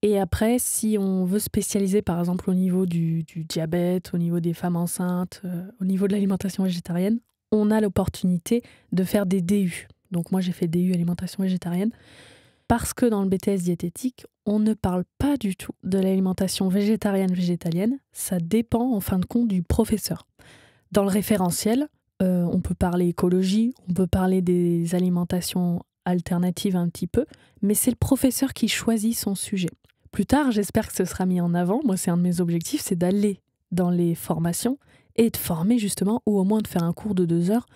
Et après, si on veut spécialiser par exemple au niveau du diabète, au niveau des femmes enceintes, au niveau de l'alimentation végétarienne, on a l'opportunité de faire des DU. Donc moi, j'ai fait DU alimentation végétarienne parce que dans le BTS diététique, on ne parle pas du tout de l'alimentation végétarienne-végétalienne. Ça dépend en fin de compte du professeur. Dans le référentiel, on peut parler écologie, on peut parler des alimentations alternatives un petit peu, mais c'est le professeur qui choisit son sujet. Plus tard, j'espère que ce sera mis en avant. Moi, c'est un de mes objectifs, c'est d'aller dans les formations et de former justement, ou au moins de faire un cours de 2 heures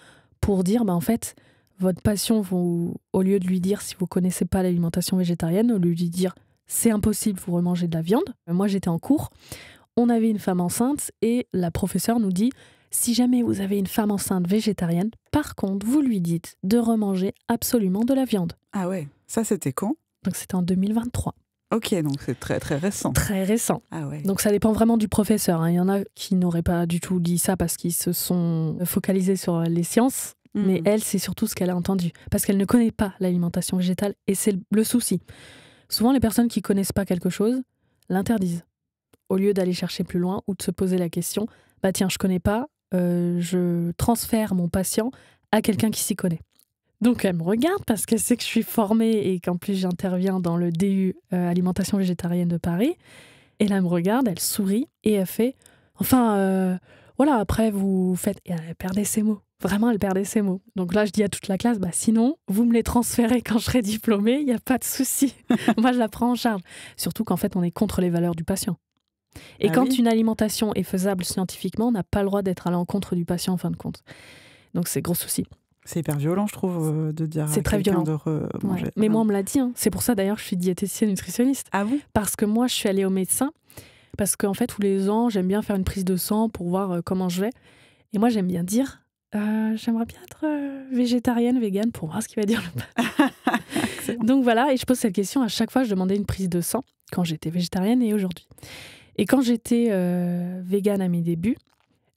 pour dire, en fait, votre patient, au lieu de lui dire, si vous ne connaissez pas l'alimentation végétarienne, au lieu de lui dire, c'est impossible, vous remangez de la viande. Moi, j'étais en cours, on avait une femme enceinte et la professeure nous dit, si jamais vous avez une femme enceinte végétarienne, par contre, vous lui dites de remanger absolument de la viande. Ah ouais, ça c'était quand ? Donc c'était en 2023. Ok, donc c'est très très récent. Très récent. Ah ouais. Donc ça dépend vraiment du professeur. Il y en a qui n'auraient pas du tout dit ça parce qu'ils se sont focalisés sur les sciences. Mais elle, c'est surtout ce qu'elle a entendu. Parce qu'elle ne connaît pas l'alimentation végétale. Et c'est le souci. Souvent, les personnes qui ne connaissent pas quelque chose l'interdisent. Au lieu d'aller chercher plus loin ou de se poser la question, tiens, je ne connais pas, je transfère mon patient à quelqu'un qui s'y connaît. Donc elle me regarde parce qu'elle sait que je suis formée et qu'en plus j'interviens dans le DU alimentation végétarienne de Paris. Et là, elle me regarde, elle sourit et elle fait voilà, après vous faites... Et elle perdait ses mots. Vraiment, elle perdait ses mots. Donc là, je dis à toute la classe, sinon, vous me les transférez quand je serai diplômée, il n'y a pas de souci. Moi, je la prends en charge. Surtout qu'en fait, on est contre les valeurs du patient. Et quand une alimentation est faisable scientifiquement, on n'a pas le droit d'être à l'encontre du patient en fin de compte. Donc c'est gros souci. C'est hyper violent, je trouve, de dire c'est à très quelqu'un violent. de manger. Ouais. Mais moi, on me l'a dit. C'est pour ça, d'ailleurs, je suis diététicienne nutritionniste. Ah bon ? Parce que moi, je suis allée au médecin. Parce qu'en fait, tous les ans, j'aime bien faire une prise de sang pour voir comment je vais. Et moi, j'aime bien dire, j'aimerais bien être végétarienne, végane, pour voir ce qu'il va dire le Donc voilà, et je pose cette question à chaque fois, je demandais une prise de sang quand j'étais végétarienne et aujourd'hui. Et quand j'étais végane à mes débuts,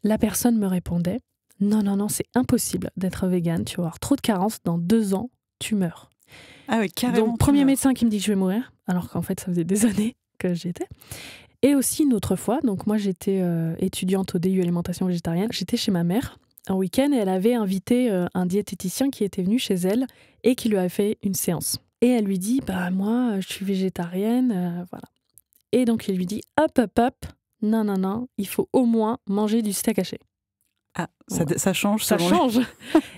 la personne me répondait « Non, c'est impossible d'être végane, tu vas avoir trop de carences, dans 2 ans, tu meurs. » Ah oui, carrément. Donc premier médecin qui me dit que je vais mourir, alors qu'en fait ça faisait des années que j'y étais. Et aussi une autre fois, donc moi j'étais étudiante au DU alimentation végétarienne, j'étais chez ma mère un week-end et elle avait invité un diététicien qui était venu chez elle et qui lui avait fait une séance. Et elle lui dit, moi je suis végétarienne, voilà. Et donc il lui dit, hop, non, il faut au moins manger du steak haché. Ah, ça change. Ça change.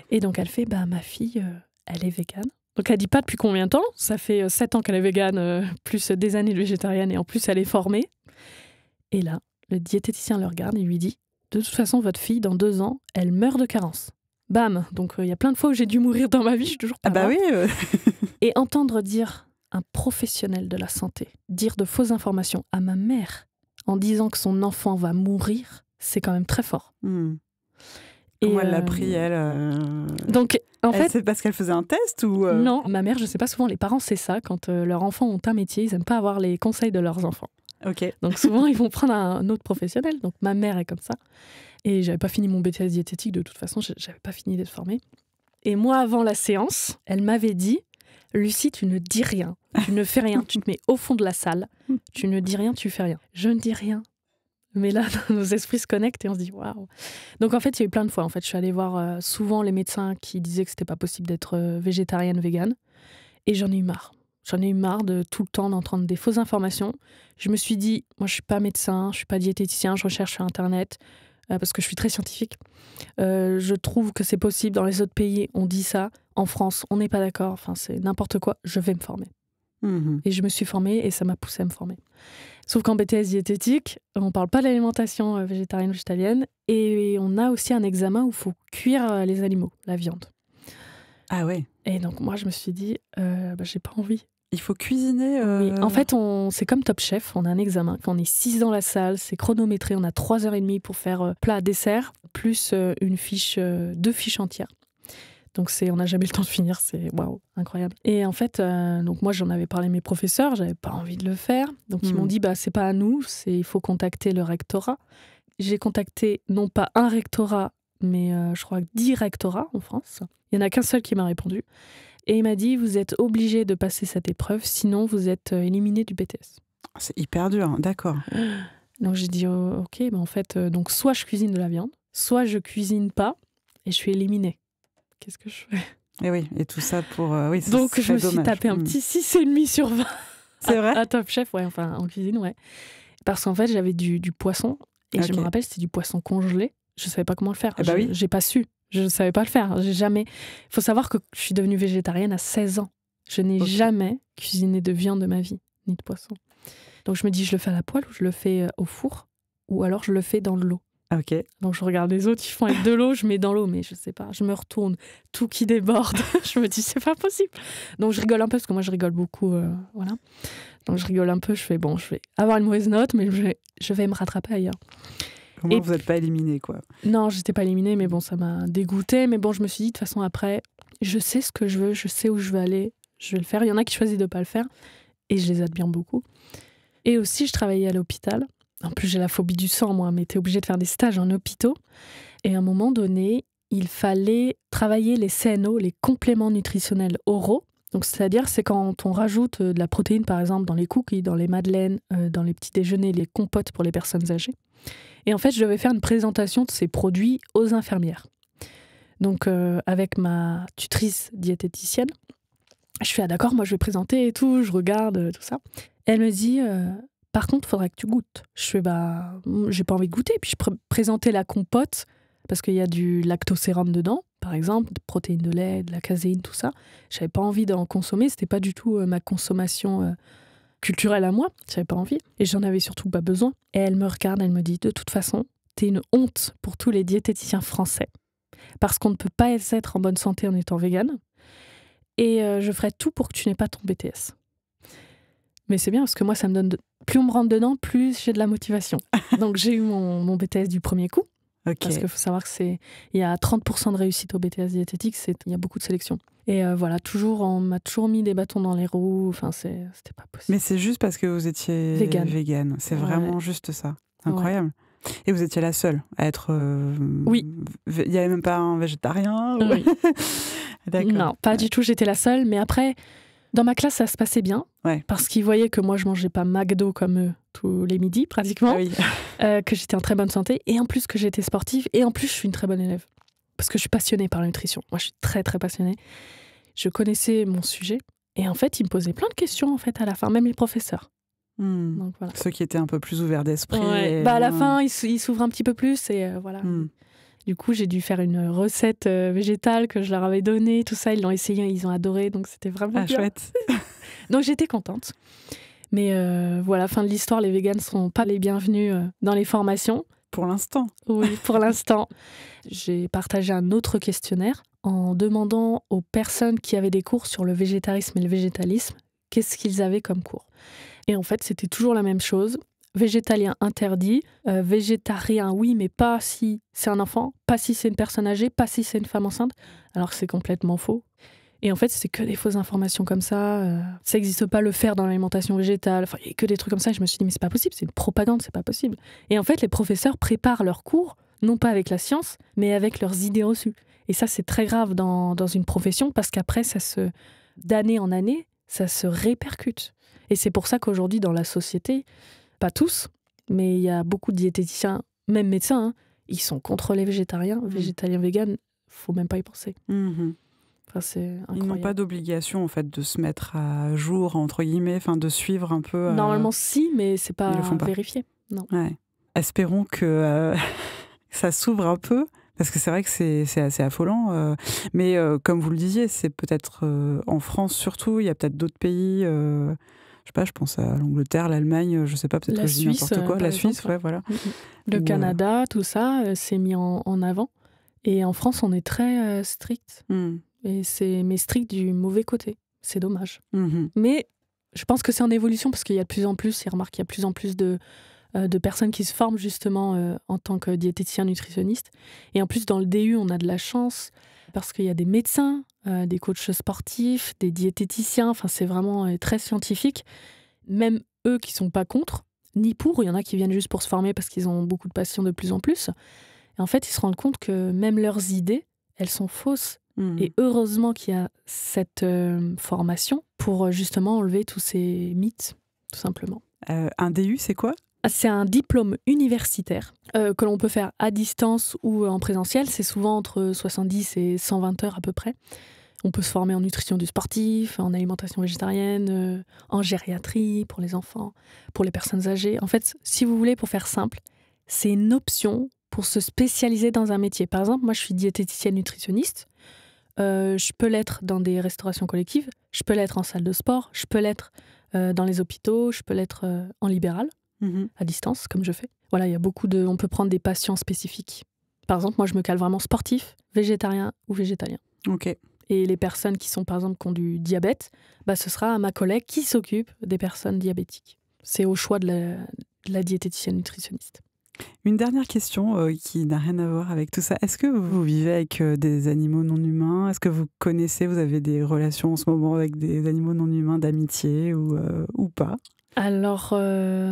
Et donc elle fait, ma fille, elle est végane. Donc elle dit pas depuis combien de temps, ça fait 7 ans qu'elle est végane, plus des années de végétarienne et en plus elle est formée. Et là, le diététicien le regarde et lui dit, de toute façon, votre fille, dans 2 ans, elle meurt de carence. Bam. Donc il y a plein de fois où j'ai dû mourir dans ma vie, je suis toujours pas morte. Oui. Et entendre dire un professionnel de la santé dire de fausses informations à ma mère en disant que son enfant va mourir, c'est quand même très fort. Comment elle l'a pris, elle Donc, en fait, c'est parce qu'elle faisait un test ou Non, ma mère, je sais pas, souvent les parents, c'est ça, quand leurs enfants ont un métier, ils aiment pas avoir les conseils de leurs enfants. Ok. Donc souvent, ils vont prendre un autre professionnel. Donc ma mère est comme ça. Et j'avais pas fini mon BTS diététique, de toute façon, j'avais pas fini d'être formée. Et moi, avant la séance, elle m'avait dit, Lucie, tu ne dis rien, tu ne fais rien, tu te mets au fond de la salle, tu ne dis rien, tu fais rien. Je ne dis rien. Mais là, nos esprits se connectent et on se dit waouh. Donc en fait, il y a eu plein de fois. En fait, je suis allée voir souvent les médecins qui disaient que c'était pas possible d'être végétarienne, végane. Et j'en ai eu marre. J'en ai eu marre de tout le temps d'entendre des fausses informations. Je me suis dit, moi, je suis pas médecin, je suis pas diététicien, je recherche sur Internet parce que je suis très scientifique. Je trouve que c'est possible dans les autres pays. On dit ça. En France, on n'est pas d'accord. Enfin, c'est n'importe quoi. Je vais me former. Et je me suis formée et ça m'a poussée à me former. Sauf qu'en BTS diététique, on ne parle pas d'alimentation végétarienne, végétalienne, et on a aussi un examen où il faut cuire les animaux, la viande. Ah ouais. Et donc moi, je me suis dit, j'ai pas envie. Il faut cuisiner Oui. En fait, c'est comme Top Chef, on a un examen. Quand on est 6 dans la salle, c'est chronométré, on a 3h30 pour faire plat, dessert, plus 2 fiches entières. Donc on n'a jamais le temps de finir, c'est waouh, incroyable. Et en fait, donc moi j'en avais parlé à mes professeurs, j'avais pas envie de le faire. Donc ils m'ont dit c'est pas à nous, il faut contacter le rectorat. J'ai contacté non pas un rectorat, mais je crois 10 rectorats en France. Il y en a qu'un seul qui m'a répondu. Et il m'a dit vous êtes obligé de passer cette épreuve, sinon vous êtes éliminé du BTS. C'est hyper dur, d'accord. Donc j'ai dit ok, en fait, donc soit je cuisine de la viande, soit je cuisine pas et je suis éliminée. Qu'est-ce que je fais ? Et oui, et tout ça pour... oui, donc je me suis tapé un petit 6,5 sur 20. C'est vrai ? À Top Chef, ouais, enfin en cuisine, ouais. Parce qu'en fait, j'avais du poisson, et je me rappelle, c'était du poisson congelé. Je savais pas comment le faire. Oui. J'ai pas su. Je ne savais pas le faire. J'ai jamais... Il faut savoir que je suis devenue végétarienne à 16 ans. Je n'ai jamais cuisiné de viande de ma vie, ni de poisson. Donc je me dis, je le fais à la poêle ou je le fais au four, ou alors je le fais dans l'eau. Ok. Donc je regarde les autres, ils font avec de l'eau, je mets dans l'eau, mais je sais pas, je me retourne, tout qui déborde. Je me dis, c'est pas possible. Donc je rigole un peu, parce que moi je rigole beaucoup, voilà. Donc je rigole un peu, je fais, je vais avoir une mauvaise note, mais je vais me rattraper ailleurs. Comment vous n'êtes pas éliminée, quoi ? Non, j'étais pas éliminée, mais ça m'a dégoûtée. Mais je me suis dit, de toute façon, après, je sais ce que je veux, je sais où je veux aller, je vais le faire. Il y en a qui choisissent de pas le faire, et je les admire beaucoup. Et aussi, je travaillais à l'hôpital. En plus, j'ai la phobie du sang, moi, mais t'es obligée de faire des stages en hôpitaux. Et à un moment donné, il fallait travailler les CNO, les compléments nutritionnels oraux. Donc, c'est-à-dire, c'est quand on rajoute de la protéine, par exemple, dans les cookies, dans les madeleines, dans les petits déjeuners, les compotes pour les personnes âgées. Et en fait, je devais faire une présentation de ces produits aux infirmières. Donc, avec ma tutrice diététicienne, je fais, d'accord, moi, je vais présenter et tout, je regarde, tout ça. Et elle me dit... Par contre, il faudrait que tu goûtes. Je fais, j'ai pas envie de goûter. Puis je présentais la compote, parce qu'il y a du lactosérum dedans, par exemple, de protéines de lait, de la caséine, tout ça. J'avais pas envie d'en consommer. C'était pas du tout ma consommation culturelle à moi. J'avais pas envie. Et j'en avais surtout pas besoin. Et elle me regarde, elle me dit, de toute façon, t'es une honte pour tous les diététiciens français. Parce qu'on ne peut pas être en bonne santé en étant végane. Et je ferai tout pour que tu n'aies pas ton BTS. Mais c'est bien, parce que moi, ça me donne... Plus on me rentre dedans, plus j'ai de la motivation. Donc, j'ai eu mon BTS du premier coup. Parce qu'il faut savoir il y a 30% de réussite au BTS diététique, il y a beaucoup de sélection. Et voilà, on m'a toujours mis des bâtons dans les roues, enfin, c'était pas possible. Mais c'est juste parce que vous étiez végane. C'est vraiment juste ça. Incroyable. Ouais. Et vous étiez la seule à être... Oui. Il n'y avait même pas un végétarien Oui. D'accord. Non, pas du tout, j'étais la seule. Mais après, dans ma classe, ça se passait bien. Ouais. Parce qu'ils voyaient que moi, je mangeais pas McDo comme eux tous les midis, pratiquement. Ah oui. Que j'étais en très bonne santé. Et en plus que j'étais sportive. Et en plus, je suis une très bonne élève. Parce que je suis passionnée par la nutrition. Moi, je suis très, très passionnée. Je connaissais mon sujet. Et en fait, ils me posaient plein de questions, en fait, à la fin. Même les professeurs. Donc, voilà. Ceux qui étaient un peu plus ouverts d'esprit. Ouais. À la fin, ils s'ouvrent un petit peu plus et voilà. Du coup, j'ai dû faire une recette végétale que je leur avais donnée, tout ça. Ils l'ont essayé, ils ont adoré, donc c'était vraiment bien. Chouette. Donc j'étais contente. Mais voilà, fin de l'histoire, les véganes ne sont pas les bienvenus dans les formations. Pour l'instant. Oui, pour l'instant. J'ai partagé un autre questionnaire en demandant aux personnes qui avaient des cours sur le végétarisme et le végétalisme, qu'est-ce qu'ils avaient comme cours. Et en fait, c'était toujours la même chose. Végétalien interdit, végétarien oui, mais pas si c'est un enfant, pas si c'est une personne âgée, pas si c'est une femme enceinte, alors que c'est complètement faux. Et en fait, c'est que des fausses informations comme ça. Ça n'existe pas le fer dans l'alimentation végétale, il y a que des trucs comme ça. Et je me suis dit, mais c'est pas possible, c'est une propagande, c'est pas possible. Et en fait, les professeurs préparent leurs cours, non pas avec la science, mais avec leurs idées reçues. Et ça, c'est très grave dans une profession, parce qu'après, d'année en année, ça se répercute. Et c'est pour ça qu'aujourd'hui, dans la société, pas tous, mais il y a beaucoup de diététiciens, même médecins, ils sont contre les végétariens, végétaliens, véganes, faut même pas y penser. Enfin, c'est incroyable. Ils n'ont pas d'obligation en fait de se mettre à jour entre guillemets, de suivre un peu. Normalement si, mais c'est pas vérifié. Non. Ouais. Espérons que ça s'ouvre un peu. Parce que c'est vrai que c'est assez affolant. Mais comme vous le disiez, c'est peut-être en France surtout. Il y a peut-être d'autres pays. Je sais pas, je pense à l'Angleterre, l'Allemagne, je sais pas, peut-être que je dis n'importe quoi. La Suisse, ouais, voilà. Le Canada, tout ça, c'est mis en avant. Et en France, on est très strict. Mais strict du mauvais côté. C'est dommage. Mais je pense que c'est en évolution parce qu'il y a de plus en plus, il y a de plus en plus de personnes qui se forment justement en tant que diététicien nutritionniste. Et en plus, dans le DU, on a de la chance parce qu'il y a des médecins, des coachs sportifs, des diététiciens. Enfin, c'est vraiment très scientifique. Même eux qui ne sont pas contre, ni pour. Il y en a qui viennent juste pour se former parce qu'ils ont beaucoup de passion de plus en plus. Et en fait, ils se rendent compte que même leurs idées, elles sont fausses. Et heureusement qu'il y a cette formation pour justement enlever tous ces mythes, tout simplement. Un DU, c'est quoi ? C'est un diplôme universitaire que l'on peut faire à distance ou en présentiel. C'est souvent entre 70 et 120 heures à peu près. On peut se former en nutrition du sportif, en alimentation végétarienne, en gériatrie pour les enfants, pour les personnes âgées. En fait, si vous voulez, pour faire simple, c'est une option pour se spécialiser dans un métier. Par exemple, moi, je suis diététicienne nutritionniste. Je peux l'être dans des restaurations collectives, je peux l'être en salle de sport, je peux l'être dans les hôpitaux, je peux l'être en libéral, à distance, comme je fais. Voilà, il y a on peut prendre des patients spécifiques. Par exemple, moi, je me cale vraiment sportif, végétarien ou végétalien. Ok. Et les personnes qui sont, par exemple, qui ont du diabète, ce sera ma collègue qui s'occupe des personnes diabétiques. C'est au choix de la diététicienne nutritionniste. Une dernière question qui n'a rien à voir avec tout ça. Est-ce que vous vivez avec des animaux non humains ? Est-ce que vous avez des relations en ce moment avec des animaux non humains d'amitié ou pas ? Alors,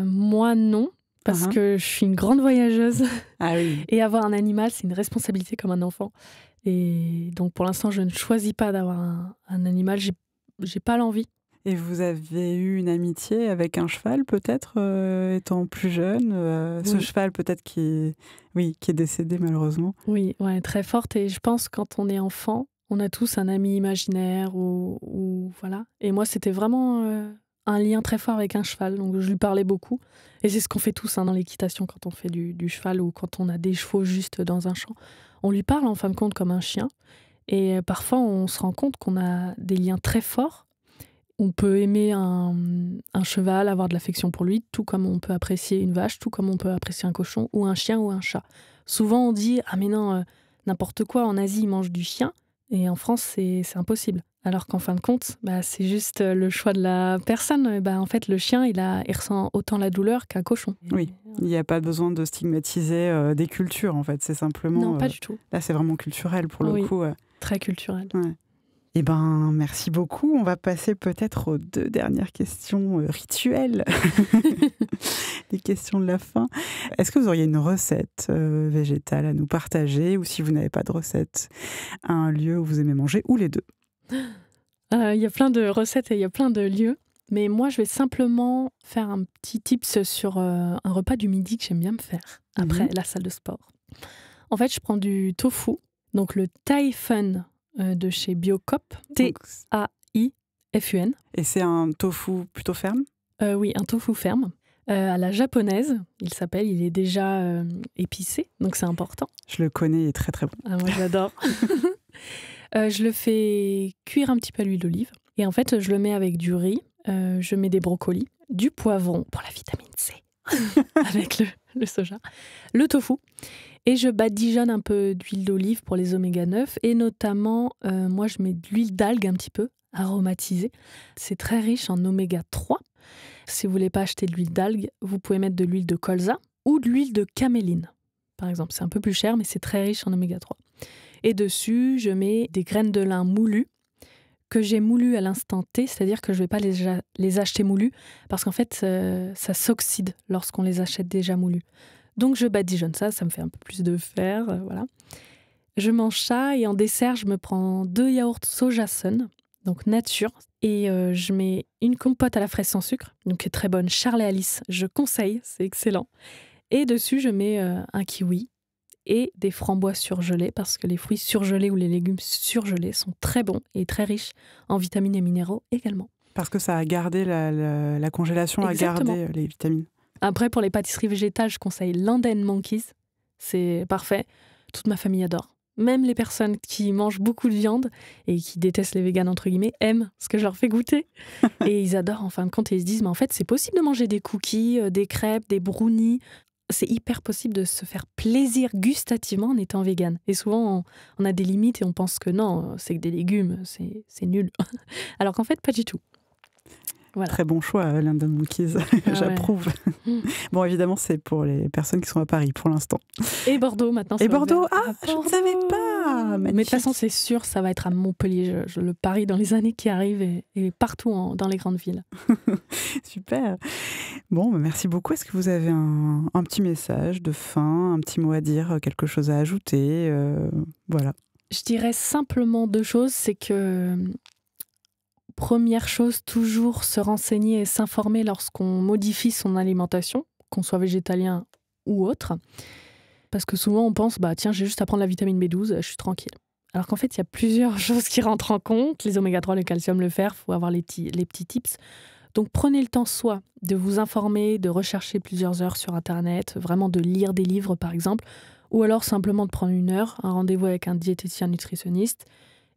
moi, non. Parce que je suis une grande voyageuse. Ah oui. Et avoir un animal, c'est une responsabilité comme un enfant. Et donc, pour l'instant, je ne choisis pas d'avoir un animal. J'ai pas l'envie. Et vous avez eu une amitié avec un cheval, peut-être, étant plus jeune Oui. Ce cheval, peut-être, qui est décédé, malheureusement. Oui, ouais, très forte. Et je pense, quand on est enfant, on a tous un ami imaginaire ou voilà. Et moi, c'était vraiment un lien très fort avec un cheval. Donc, je lui parlais beaucoup. Et c'est ce qu'on fait tous dans l'équitation quand on fait du cheval ou quand on a des chevaux juste dans un champ. On lui parle, en fin de compte, comme un chien. Et parfois, on se rend compte qu'on a des liens très forts. On peut aimer un cheval, avoir de l'affection pour lui, tout comme on peut apprécier une vache, tout comme on peut apprécier un cochon ou un chien ou un chat. Souvent, on dit « Ah mais non, n'importe quoi, en Asie, ils mangent du chien. » Et en France, c'est impossible. Alors qu'en fin de compte, c'est juste le choix de la personne. En fait, le chien, il ressent autant la douleur qu'un cochon. Oui, il n'y a pas besoin de stigmatiser des cultures, en fait. C'est simplement... Non, pas du tout. Là, c'est vraiment culturel, pour le coup. Très culturel. Ouais. Eh ben, merci beaucoup. On va passer peut-être aux 2 dernières questions rituelles. Les questions de la fin. Est-ce que vous auriez une recette végétale à nous partager, ou si vous n'avez pas de recette, un lieu où vous aimez manger, ou les deux? Il y a plein de recettes et il y a plein de lieux. Mais moi, je vais simplement faire un petit tips sur un repas du midi que j'aime bien me faire après la salle de sport. En fait, je prends du tofu, donc le Thai Fun de chez Biocop, Taifun. Et c'est un tofu plutôt ferme? Oui, un tofu ferme. À la japonaise, il est déjà épicé, donc c'est important. Je le connais, il est très très bon. Ah, moi, j'adore. Je le fais cuire un petit peu à l'huile d'olive. Et en fait, je le mets avec du riz, je mets des brocolis, du poivron pour la vitamine C, avec le soja, le tofu. Et je badigeonne un peu d'huile d'olive pour les oméga 9. Et notamment, moi, je mets de l'huile d'algue un petit peu, aromatisée. C'est très riche en oméga 3. Si vous ne voulez pas acheter de l'huile d'algue, vous pouvez mettre de l'huile de colza ou de l'huile de caméline, par exemple. C'est un peu plus cher, mais c'est très riche en oméga 3. Et dessus, je mets des graines de lin moulues que j'ai moulues à l'instant T, c'est-à-dire que je ne vais pas les acheter moulues parce qu'en fait, ça s'oxyde lorsqu'on les achète déjà moulues. Donc, je badigeonne ça me fait un peu plus de fer, voilà. Je mange ça et en dessert, je me prends 2 yaourts soja sun, donc nature, et je mets une compote à la fraise sans sucre, donc qui est très bonne, Charles et Alice, je conseille, c'est excellent. Et dessus, je mets un kiwi et des framboises surgelées, parce que les fruits surgelés ou les légumes surgelés sont très bons et très riches en vitamines et minéraux également. Parce que ça a gardé la congélation, Exactement. a gardé les vitamines. Après, pour les pâtisseries végétales, je conseille London Monkeys. C'est parfait. Toute ma famille adore. Même les personnes qui mangent beaucoup de viande et qui détestent les véganes, entre guillemets, aiment ce que je leur fais goûter. Et ils adorent, en fin de compte, et ils se disent, mais en fait, c'est possible de manger des cookies, des crêpes, des brownies. C'est hyper possible de se faire plaisir gustativement en étant végane. Et souvent, on a des limites et on pense que non, c'est que des légumes, c'est nul. Alors qu'en fait, pas du tout. Voilà. Très bon choix, London Monkeys. J'approuve. Ouais. Bon, évidemment, c'est pour les personnes qui sont à Paris pour l'instant. Et Bordeaux, maintenant. Et Bordeaux, je Bordeaux. ne savais pas. Mais de toute façon, c'est sûr, ça va être à Montpellier. Je le parie dans les années qui arrivent et partout dans les grandes villes. Super. Bon, merci beaucoup. Est-ce que vous avez un petit message de fin, un petit mot à dire, quelque chose à ajouter Voilà. Je dirais simplement 2 choses. C'est que, première chose, toujours se renseigner et s'informer lorsqu'on modifie son alimentation, qu'on soit végétalien ou autre. Parce que souvent, on pense, tiens, j'ai juste à prendre la vitamine B12, je suis tranquille. Alors qu'en fait, il y a plusieurs choses qui rentrent en compte. Les oméga 3, le calcium, le fer, il faut avoir les petits tips. Donc, prenez le temps, soit de vous informer, de rechercher plusieurs heures sur Internet, vraiment de lire des livres, par exemple, ou alors simplement de prendre 1 heure, un rendez-vous avec un diététicien nutritionniste.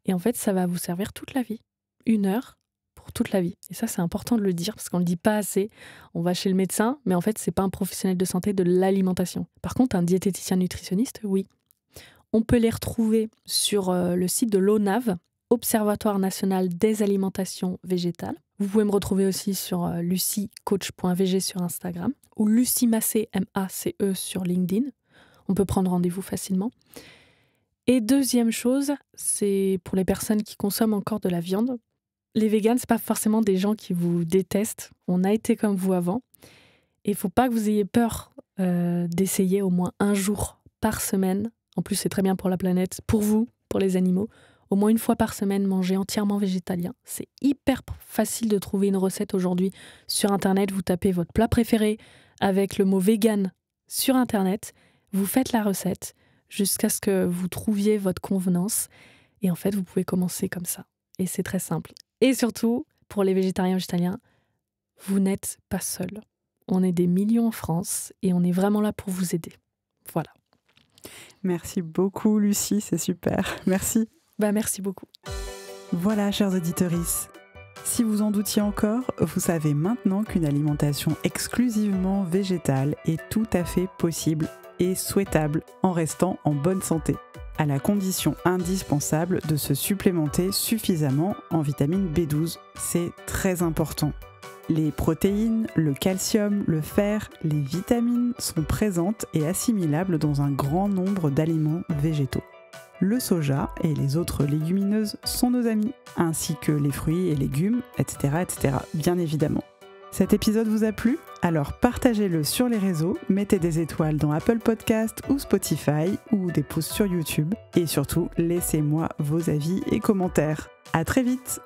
Et en fait, ça va vous servir toute la vie. 1 heure pour toute la vie. Et ça, c'est important de le dire parce qu'on ne le dit pas assez. On va chez le médecin, mais en fait, ce n'est pas un professionnel de santé de l'alimentation. Par contre, un diététicien nutritionniste, oui. On peut les retrouver sur le site de l'ONAV, Observatoire national des alimentations végétales. Vous pouvez me retrouver aussi sur luciecoach.vg sur Instagram ou Lucie Massé, M-A-C-E, sur LinkedIn. On peut prendre rendez-vous facilement. Et deuxième chose, c'est pour les personnes qui consomment encore de la viande. Les véganes, ce n'est pas forcément des gens qui vous détestent. On a été comme vous avant. Et il ne faut pas que vous ayez peur d'essayer au moins 1 jour par semaine. En plus, c'est très bien pour la planète, pour vous, pour les animaux. Au moins 1 fois par semaine, manger entièrement végétalien. C'est hyper facile de trouver une recette aujourd'hui sur Internet. Vous tapez votre plat préféré avec le mot vegan sur Internet. Vous faites la recette jusqu'à ce que vous trouviez votre convenance. Et en fait, vous pouvez commencer comme ça. Et c'est très simple. Et surtout, pour les végétariens et végétaliens, vous n'êtes pas seuls. On est des millions en France et on est vraiment là pour vous aider. Voilà. Merci beaucoup, Lucie, c'est super. Merci. Merci beaucoup. Voilà, chers auditorices. Si vous en doutiez encore, vous savez maintenant qu'une alimentation exclusivement végétale est tout à fait possible et souhaitable en restant en bonne santé. à la condition indispensable de se supplémenter suffisamment en vitamine B12. C'est très important. Les protéines, le calcium, le fer, les vitamines sont présentes et assimilables dans un grand nombre d'aliments végétaux. Le soja et les autres légumineuses sont nos amis, ainsi que les fruits et légumes, etc., bien évidemment. Cet épisode vous a plu ? Alors partagez-le sur les réseaux, mettez des étoiles dans Apple Podcast ou Spotify ou des pouces sur YouTube et surtout laissez-moi vos avis et commentaires. À très vite !